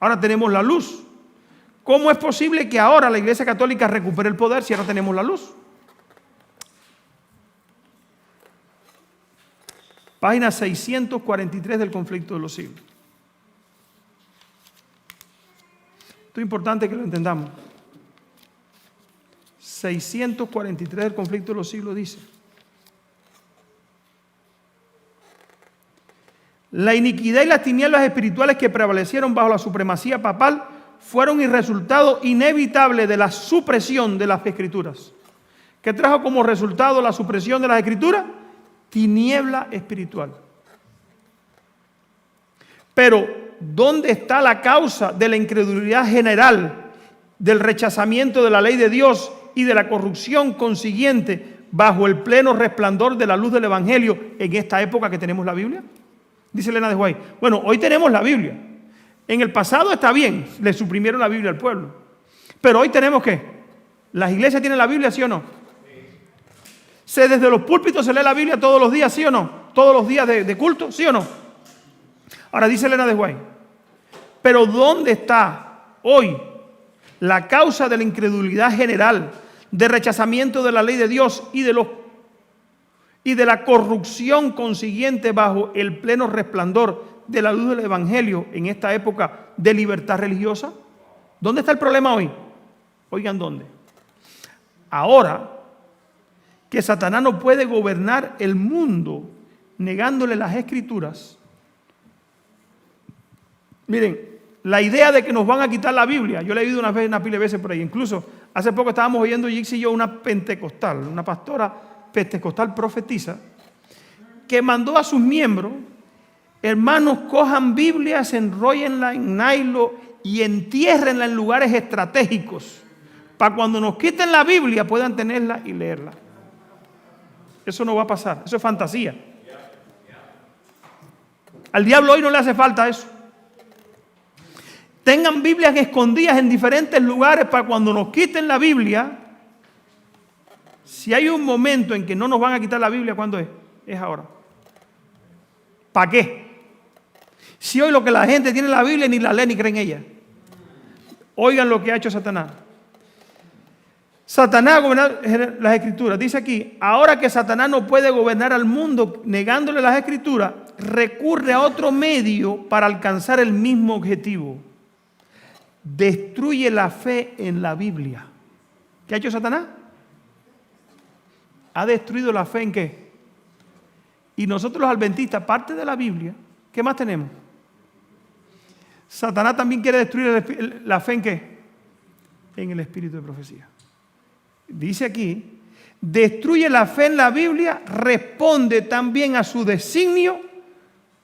Ahora tenemos la luz. ¿Cómo es posible que ahora la Iglesia Católica recupere el poder si ahora tenemos la luz? Página 643 del Conflicto de los Siglos. Esto es importante que lo entendamos. 643 del conflicto de los siglos dice: la iniquidad y las tinieblas espirituales que prevalecieron bajo la supremacía papal fueron el resultado inevitable de la supresión de las Escrituras. ¿Qué trajo como resultado la supresión de las Escrituras? Tiniebla espiritual. Pero, ¿dónde está la causa de la incredulidad general, del rechazamiento de la ley de Dios y de la corrupción consiguiente bajo el pleno resplandor de la luz del Evangelio en esta época que tenemos la Biblia? Dice Elena de White. Bueno, hoy tenemos la Biblia. En el pasado está bien, le suprimieron la Biblia al pueblo. Pero hoy tenemos ¿qué? ¿Las iglesias tienen la Biblia, sí o no? Desde los púlpitos se lee la Biblia todos los días, ¿sí o no? Todos los días de culto, ¿sí o no? Ahora dice Elena de White, pero ¿dónde está hoy la causa de la incredulidad general, de rechazamiento de la ley de Dios y de la corrupción consiguiente bajo el pleno resplandor de la luz del Evangelio en esta época de libertad religiosa? ¿Dónde está el problema hoy? Oigan, ¿dónde? Ahora que Satanás no puede gobernar el mundo negándole las Escrituras. Miren, la idea de que nos van a quitar la Biblia, yo la he oído una pila de veces por ahí. Incluso hace poco estábamos oyendo Jix y yo una pentecostal, una pastora pentecostal profetiza, que mandó a sus miembros: hermanos, cojan Biblias, enróllenla en nylon y entiérrenla en lugares estratégicos, para cuando nos quiten la Biblia puedan tenerla y leerla. Eso no va a pasar, eso es fantasía. Al diablo hoy no le hace falta eso. Tengan Biblias escondidas en diferentes lugares para cuando nos quiten la Biblia. Si hay un momento en que no nos van a quitar la Biblia, ¿cuándo es? Es ahora. ¿Para qué? Si hoy lo que la gente tiene en la Biblia ni la lee ni cree en ella. Oigan lo que ha hecho Satanás. Satanás gobernar las Escrituras. Dice aquí, ahora que Satanás no puede gobernar al mundo negándole las Escrituras, recurre a otro medio para alcanzar el mismo objetivo. Destruye la fe en la Biblia. ¿Qué ha hecho Satanás? Ha destruido la fe en qué. Y nosotros los adventistas, parte de la Biblia, ¿qué más tenemos? Satanás también quiere destruir la fe en qué. En el espíritu de profecía. Dice aquí, destruye la fe en la Biblia, responde también a su designio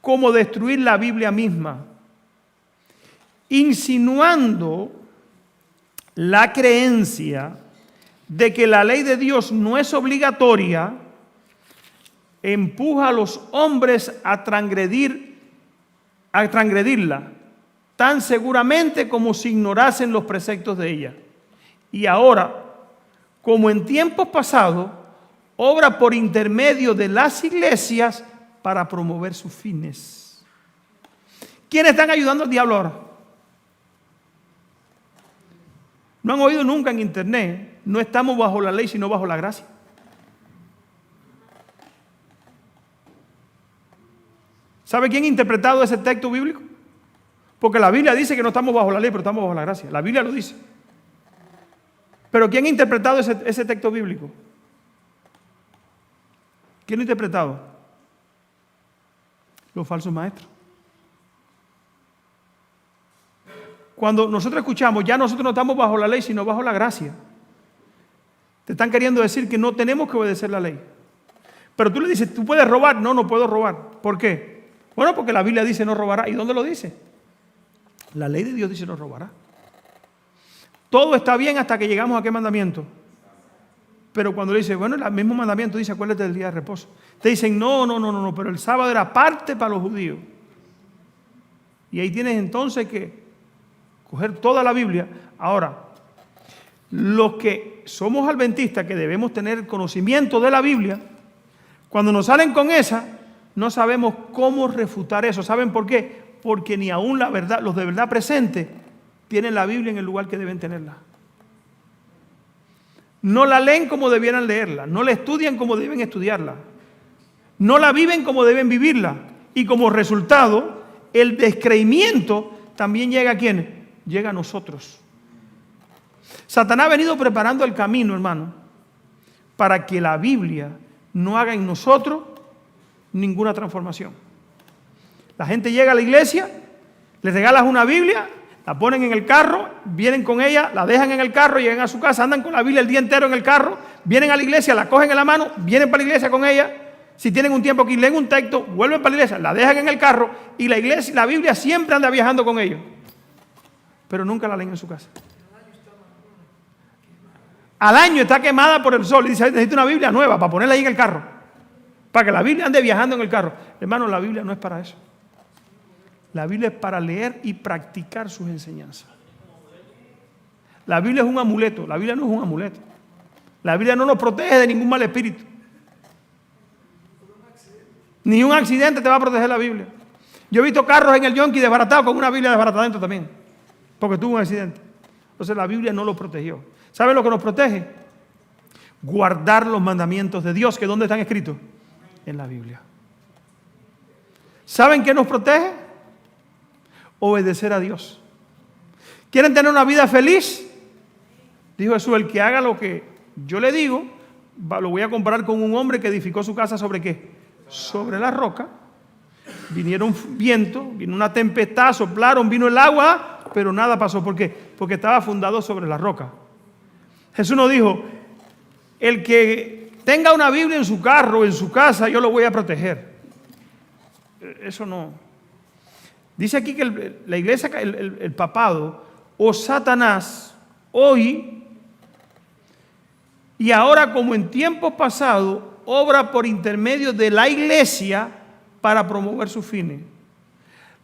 como destruir la Biblia misma, insinuando la creencia de que la ley de Dios no es obligatoria, empuja a los hombres a transgredirla, tan seguramente como si ignorasen los preceptos de ella. Y ahora, como en tiempos pasados, obra por intermedio de las iglesias para promover sus fines. ¿Quiénes están ayudando al diablo ahora? No han oído nunca en internet, no estamos bajo la ley sino bajo la gracia. ¿Sabe quién ha interpretado ese texto bíblico? Porque la Biblia dice que no estamos bajo la ley, pero estamos bajo la gracia. La Biblia lo dice. Pero ¿quién ha interpretado ese texto bíblico? ¿Quién lo ha interpretado? Los falsos maestros. Cuando nosotros escuchamos, ya nosotros no estamos bajo la ley, sino bajo la gracia. Te están queriendo decir que no tenemos que obedecer la ley. Pero tú le dices, ¿tú puedes robar? No, no puedo robar. ¿Por qué? Bueno, porque la Biblia dice no robará. ¿Y dónde lo dice? La ley de Dios dice no robará. Todo está bien hasta que llegamos a qué mandamiento. Pero cuando le dice, bueno, el mismo mandamiento dice, acuérdate del día de reposo. Te dicen, no, pero el sábado era parte para los judíos. Y ahí tienes entonces que coger toda la Biblia. Ahora, los que somos adventistas, que debemos tener conocimiento de la Biblia, cuando nos salen con esa, no sabemos cómo refutar eso. ¿Saben por qué? Porque ni aún la verdad, los de verdad presentes, tienen la Biblia en el lugar que deben tenerla. No la leen como debieran leerla, no la estudian como deben estudiarla, no la viven como deben vivirla. Y como resultado, el descreimiento también llega ¿a quién? Llega a nosotros. Satanás ha venido preparando el camino, hermano, para que la Biblia no haga en nosotros ninguna transformación. La gente llega a la iglesia, les regalas una Biblia, la ponen en el carro, vienen con ella, la dejan en el carro, llegan a su casa, andan con la Biblia el día entero en el carro, vienen a la iglesia, la cogen en la mano, vienen para la iglesia con ella. Si tienen un tiempo aquí, leen un texto, vuelven para la iglesia, la dejan en el carro y la Biblia siempre anda viajando con ellos. Pero nunca la leen en su casa. Al año está quemada por el sol y dice, necesito una Biblia nueva para ponerla ahí en el carro. Para que la Biblia ande viajando en el carro. Hermano, la Biblia no es para eso. La Biblia es para leer y practicar sus enseñanzas. La Biblia es un amuleto. La Biblia no es un amuleto. La Biblia no nos protege de ningún mal espíritu. Ni un accidente te va a proteger la Biblia. Yo he visto carros en el Yonki desbaratados con una Biblia desbaratada dentro también. Porque tuvo un accidente. Entonces la Biblia no lo protegió. ¿Saben lo que nos protege? Guardar los mandamientos de Dios, que ¿dónde están escritos? En la Biblia. ¿Saben qué nos protege? Obedecer a Dios. ¿Quieren tener una vida feliz? Dijo Jesús, el que haga lo que yo le digo, lo voy a comparar con un hombre que edificó su casa ¿sobre qué? Sobre la roca. Vinieron viento, vino una tempestad, soplaron, vino el agua, pero nada pasó. ¿Por qué? Porque estaba fundado sobre la roca. Jesús nos dijo, el que tenga una Biblia en su carro o en su casa, yo lo voy a proteger. Eso no. Dice aquí que la iglesia, el papado o Satanás, hoy y ahora como en tiempos pasados, obra por intermedio de la iglesia para promover sus fines.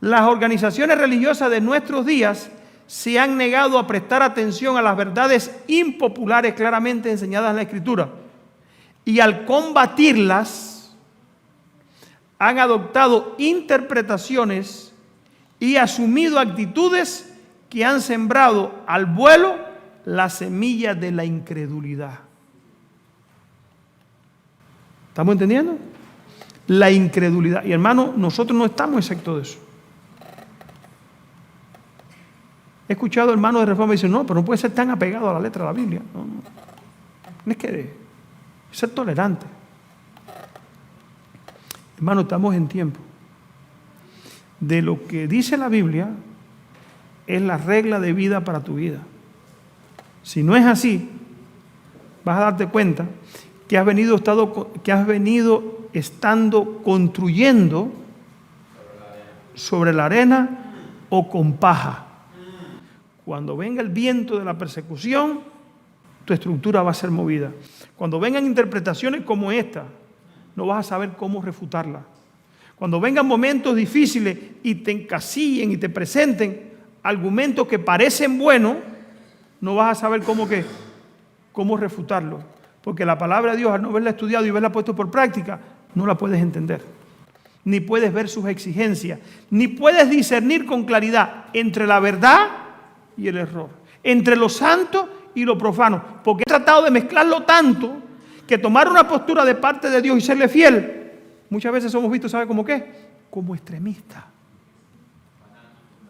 Las organizaciones religiosas de nuestros días se han negado a prestar atención a las verdades impopulares claramente enseñadas en la Escritura. Y al combatirlas, han adoptado interpretaciones y asumido actitudes que han sembrado al vuelo la semilla de la incredulidad. ¿Estamos entendiendo? La incredulidad. Y hermano, nosotros no estamos exentos de eso. He escuchado hermanos de Reforma que dicen, no, pero no puede ser tan apegado a la letra de la Biblia. No. Tienes que ser tolerante. Hermano, estamos en tiempo de lo que dice la Biblia es la regla de vida para tu vida. Si no es así, vas a darte cuenta que has venido estando construyendo sobre la arena o con paja. Cuando venga el viento de la persecución, tu estructura va a ser movida. Cuando vengan interpretaciones como esta, no vas a saber cómo refutarla. Cuando vengan momentos difíciles y te encasillen y te presenten argumentos que parecen buenos, no vas a saber cómo refutarlo. Porque la palabra de Dios, al no haberla estudiado y haberla puesto por práctica, no la puedes entender. Ni puedes ver sus exigencias. Ni puedes discernir con claridad entre la verdad y el error. Entre lo santo y lo profano. Porque he tratado de mezclarlo tanto que tomar una postura de parte de Dios y serle fiel, muchas veces somos vistos, ¿sabe cómo qué? Como extremistas.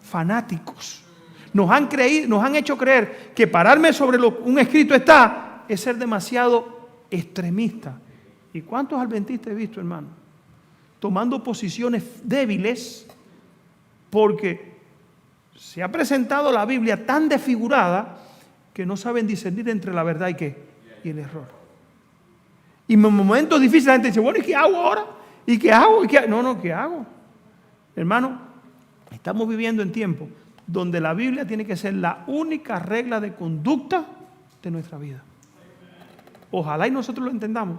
Fanáticos. Nos han hecho creer que pararme sobre un escrito es ser demasiado extremista. ¿Y cuántos adventistas he visto, hermano? Tomando posiciones débiles porque se ha presentado la Biblia tan desfigurada que no saben discernir entre la verdad y el error. Y en momentos difíciles la gente dice, bueno, ¿y qué hago ahora? ¿Y qué hago? No, ¿qué hago? Hermano, estamos viviendo en tiempos donde la Biblia tiene que ser la única regla de conducta de nuestra vida. Ojalá y nosotros lo entendamos.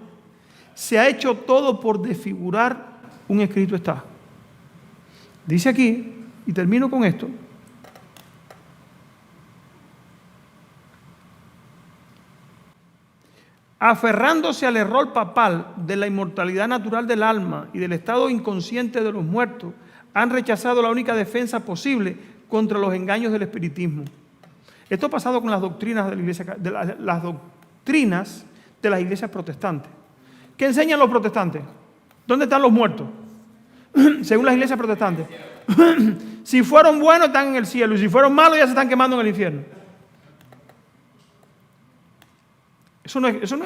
Se ha hecho todo por desfigurar un escrito está. Dice aquí, y termino con esto, aferrándose al error papal de la inmortalidad natural del alma y del estado inconsciente de los muertos, han rechazado la única defensa posible contra los engaños del espiritismo. Esto ha pasado con las doctrinas de la iglesia, las doctrinas de las iglesias protestantes. ¿Qué enseñan los protestantes? ¿Dónde están los muertos? Según las iglesias protestantes. Si fueron buenos están en el cielo y si fueron malos ya se están quemando en el infierno.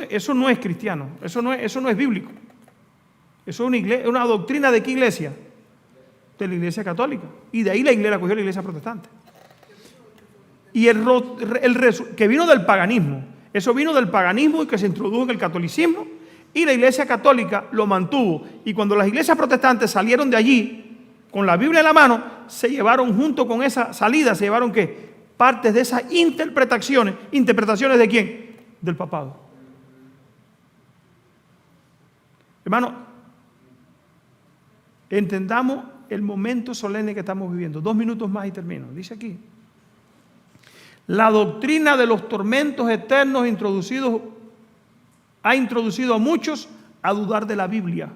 Eso no es cristiano, eso no es bíblico. Eso es una doctrina de qué iglesia? De la iglesia católica. Y de ahí la iglesia cogió la iglesia protestante. Y que vino del paganismo. Eso vino del paganismo y que se introdujo en el catolicismo. Y la iglesia católica lo mantuvo. Y cuando las iglesias protestantes salieron de allí, con la Biblia en la mano, se llevaron junto con esa salida, se llevaron ¿qué? Partes de esas interpretaciones. ¿Interpretaciones de quién? Del papado. Hermano, entendamos el momento solemne que estamos viviendo. 2 minutos más y termino. Dice aquí: la doctrina de los tormentos eternos ha introducido a muchos a dudar de la Biblia.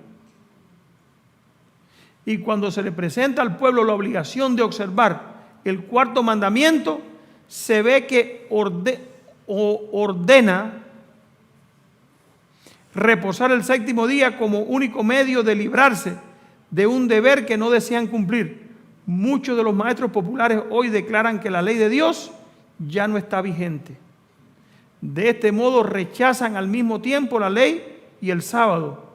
Y cuando se le presenta al pueblo la obligación de observar el 4º mandamiento, se ve que ordena reposar el 7º día como único medio de librarse de un deber que no desean cumplir. Muchos de los maestros populares hoy declaran que la ley de Dios ya no está vigente. De este modo rechazan al mismo tiempo la ley y el sábado.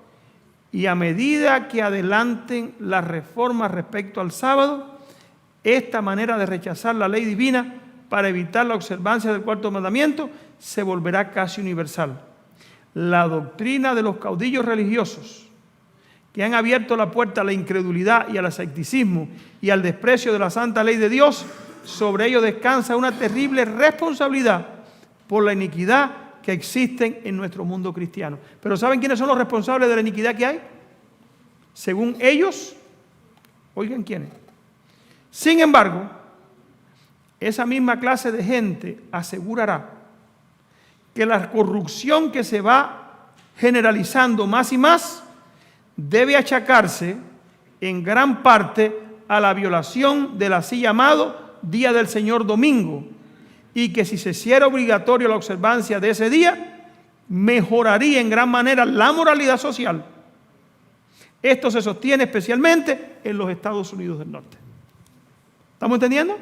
Y a medida que adelanten las reformas respecto al sábado, esta manera de rechazar la ley divina para evitar la observancia del 4º mandamiento se volverá casi universal. La doctrina de los caudillos religiosos que han abierto la puerta a la incredulidad y al escepticismo y al desprecio de la santa ley de Dios, sobre ellos descansa una terrible responsabilidad por la iniquidad que existen en nuestro mundo cristiano. Pero ¿saben quiénes son los responsables de la iniquidad que hay? Según ellos, oigan quiénes. Sin embargo, esa misma clase de gente asegurará que la corrupción que se va generalizando más y más debe achacarse en gran parte a la violación del así llamado Día del Señor Domingo, y que si se hiciera obligatorio la observancia de ese día, mejoraría en gran manera la moralidad social. Esto se sostiene especialmente en los Estados Unidos del Norte. ¿Estamos entendiendo?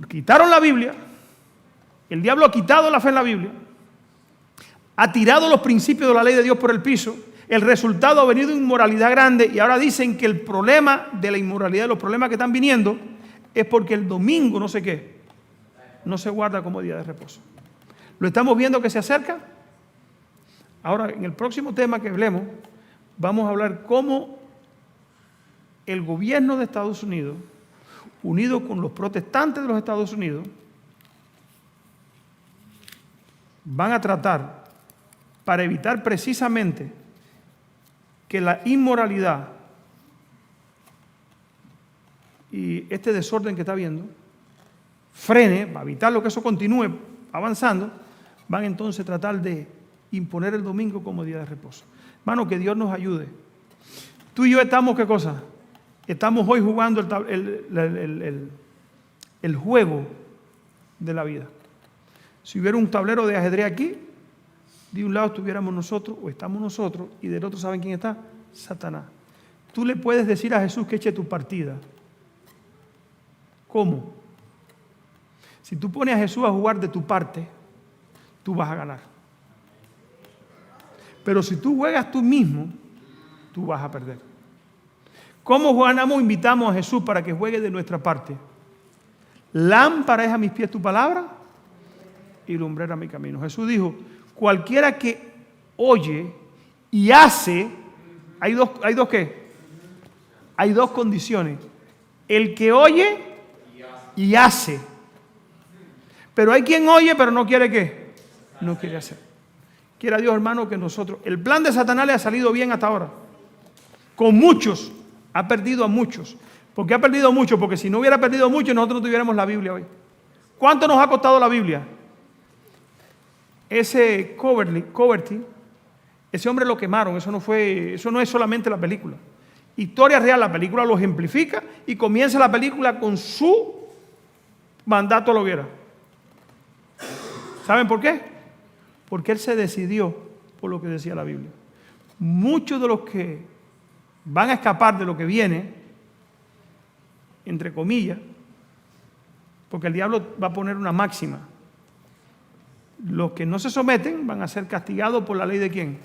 Quitaron la Biblia, el diablo ha quitado la fe en la Biblia, ha tirado los principios de la ley de Dios por el piso. El resultado ha venido inmoralidad grande, y ahora dicen que el problema de la inmoralidad, los problemas que están viniendo, es porque el domingo no sé qué, no se guarda como día de reposo. ¿Lo estamos viendo que se acerca? Ahora, en el próximo tema que hablemos, vamos a hablar cómo el gobierno de Estados Unidos, unido con los protestantes de los Estados Unidos, van a tratar, para evitar precisamente que la inmoralidad y este desorden que está habiendo frene, para evitar lo que eso continúe avanzando, van entonces a tratar de imponer el domingo como día de reposo. Hermano, que Dios nos ayude. Tú y yo estamos, ¿qué cosa? Estamos hoy jugando el juego de la vida. Si hubiera un tablero de ajedrez aquí, de un lado estuviéramos nosotros o estamos nosotros, y del otro, ¿saben quién está? Satanás. Tú le puedes decir a Jesús que eche tu partida. ¿Cómo? Si tú pones a Jesús a jugar de tu parte, tú vas a ganar. Pero si tú juegas tú mismo, tú vas a perder. ¿Cómo ganamos? Invitamos a Jesús para que juegue de nuestra parte. Lámpara es a mis pies tu palabra y lumbrera mi camino. Jesús dijo: cualquiera que oye y hace, hay dos ¿qué? Hay dos condiciones. El que oye y hace. Pero hay quien oye pero no quiere ¿qué? No quiere hacer. Quiera Dios, hermano, que nosotros... El plan de Satanás le ha salido bien hasta ahora. Con muchos. Ha perdido a muchos. ¿Por qué ha perdido a muchos? Porque si no hubiera perdido a muchos, nosotros no tuviéramos la Biblia hoy. ¿Cuánto nos ha costado la Biblia? Ese Coverty, ese hombre lo quemaron. Eso no es solamente la película. Historia real, la película lo ejemplifica y comienza la película con su mandato a la hoguera. ¿Saben por qué? Porque él se decidió por lo que decía la Biblia. Muchos de los que van a escapar de lo que viene, entre comillas, porque el diablo va a poner una máxima. Los que no se someten van a ser castigados por la ley de ¿quién?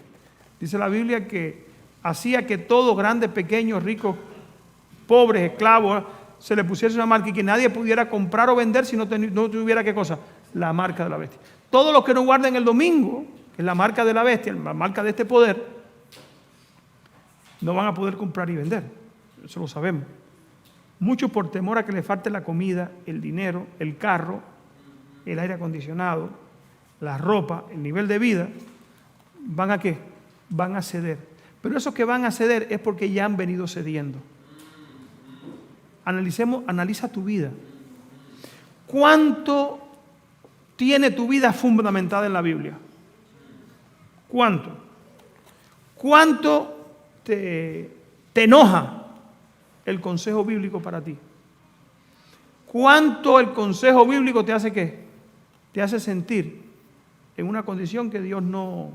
Dice la Biblia que hacía que todos, grandes, pequeños, ricos, pobres, esclavos, se le pusiese una marca y que nadie pudiera comprar o vender si no tuviera ¿qué cosa? La marca de la bestia. Todos los que no guarden el domingo, que es la marca de la bestia, la marca de este poder, no van a poder comprar y vender. Eso lo sabemos. Muchos por temor a que les falte la comida, el dinero, el carro, el aire acondicionado, la ropa, el nivel de vida, ¿van a qué? Van a ceder. Pero esos que van a ceder es porque ya han venido cediendo. Analiza tu vida. ¿Cuánto tiene tu vida fundamentada en la Biblia? ¿Cuánto? ¿Cuánto te enoja el consejo bíblico para ti? ¿Cuánto el consejo bíblico te hace qué? Te hace sentir en una condición que Dios no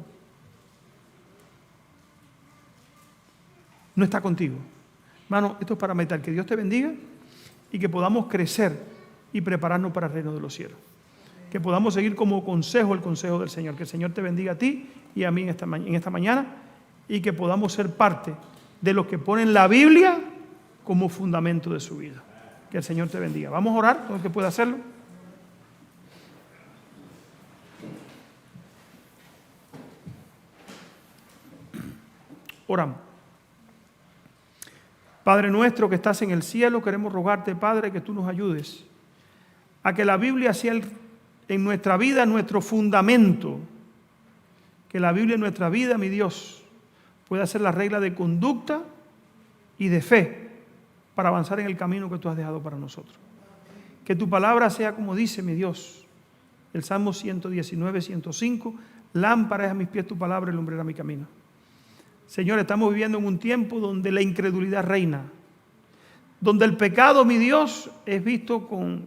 está contigo. Hermano, esto es para meditar. Que Dios te bendiga y que podamos crecer y prepararnos para el reino de los cielos. Que podamos seguir como consejo el consejo del Señor. Que el Señor te bendiga a ti y a mí en esta mañana y que podamos ser parte de los que ponen la Biblia como fundamento de su vida. Que el Señor te bendiga. Vamos a orar, todo el que pueda hacerlo. Oramos. Padre nuestro que estás en el cielo, queremos rogarte, Padre, que tú nos ayudes a que la Biblia sea en nuestra vida nuestro fundamento. Que la Biblia en nuestra vida, mi Dios, pueda ser la regla de conducta y de fe para avanzar en el camino que tú has dejado para nosotros. Que tu palabra sea como dice, mi Dios, el Salmo 119, 105, lámpara es a mis pies tu palabra y lumbrera mi camino. Señor, estamos viviendo en un tiempo donde la incredulidad reina, donde el pecado, mi Dios, es visto con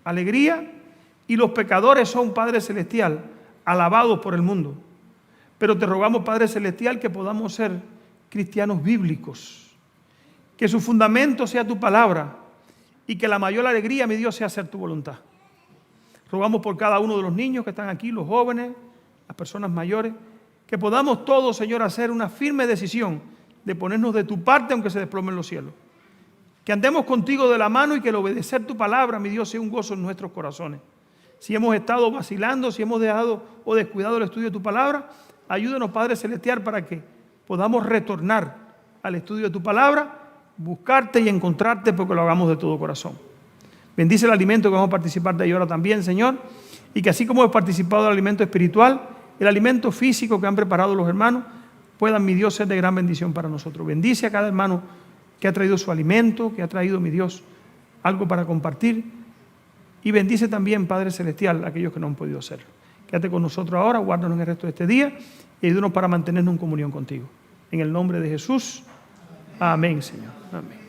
alegría y los pecadores son, Padre Celestial, alabados por el mundo. Pero te rogamos, Padre Celestial, que podamos ser cristianos bíblicos, que su fundamento sea tu palabra y que la mayor alegría, mi Dios, sea hacer tu voluntad. Rogamos por cada uno de los niños que están aquí, los jóvenes, las personas mayores, que podamos todos, Señor, hacer una firme decisión de ponernos de tu parte aunque se desplomen los cielos. Que andemos contigo de la mano y que el obedecer tu palabra, mi Dios, sea un gozo en nuestros corazones. Si hemos estado vacilando, si hemos dejado o descuidado el estudio de tu palabra, ayúdanos, Padre Celestial, para que podamos retornar al estudio de tu palabra, buscarte y encontrarte porque lo hagamos de todo corazón. Bendice el alimento que vamos a participar de ahí ahora también, Señor, y que así como hemos participado del alimento espiritual, el alimento físico que han preparado los hermanos, puedan, mi Dios, ser de gran bendición para nosotros. Bendice a cada hermano que ha traído su alimento, que ha traído, mi Dios, algo para compartir. Y bendice también, Padre Celestial, a aquellos que no han podido hacerlo. Quédate con nosotros ahora, guárdanos en el resto de este día y ayúdanos para mantenernos en comunión contigo. En el nombre de Jesús. Amén, Señor. Amén.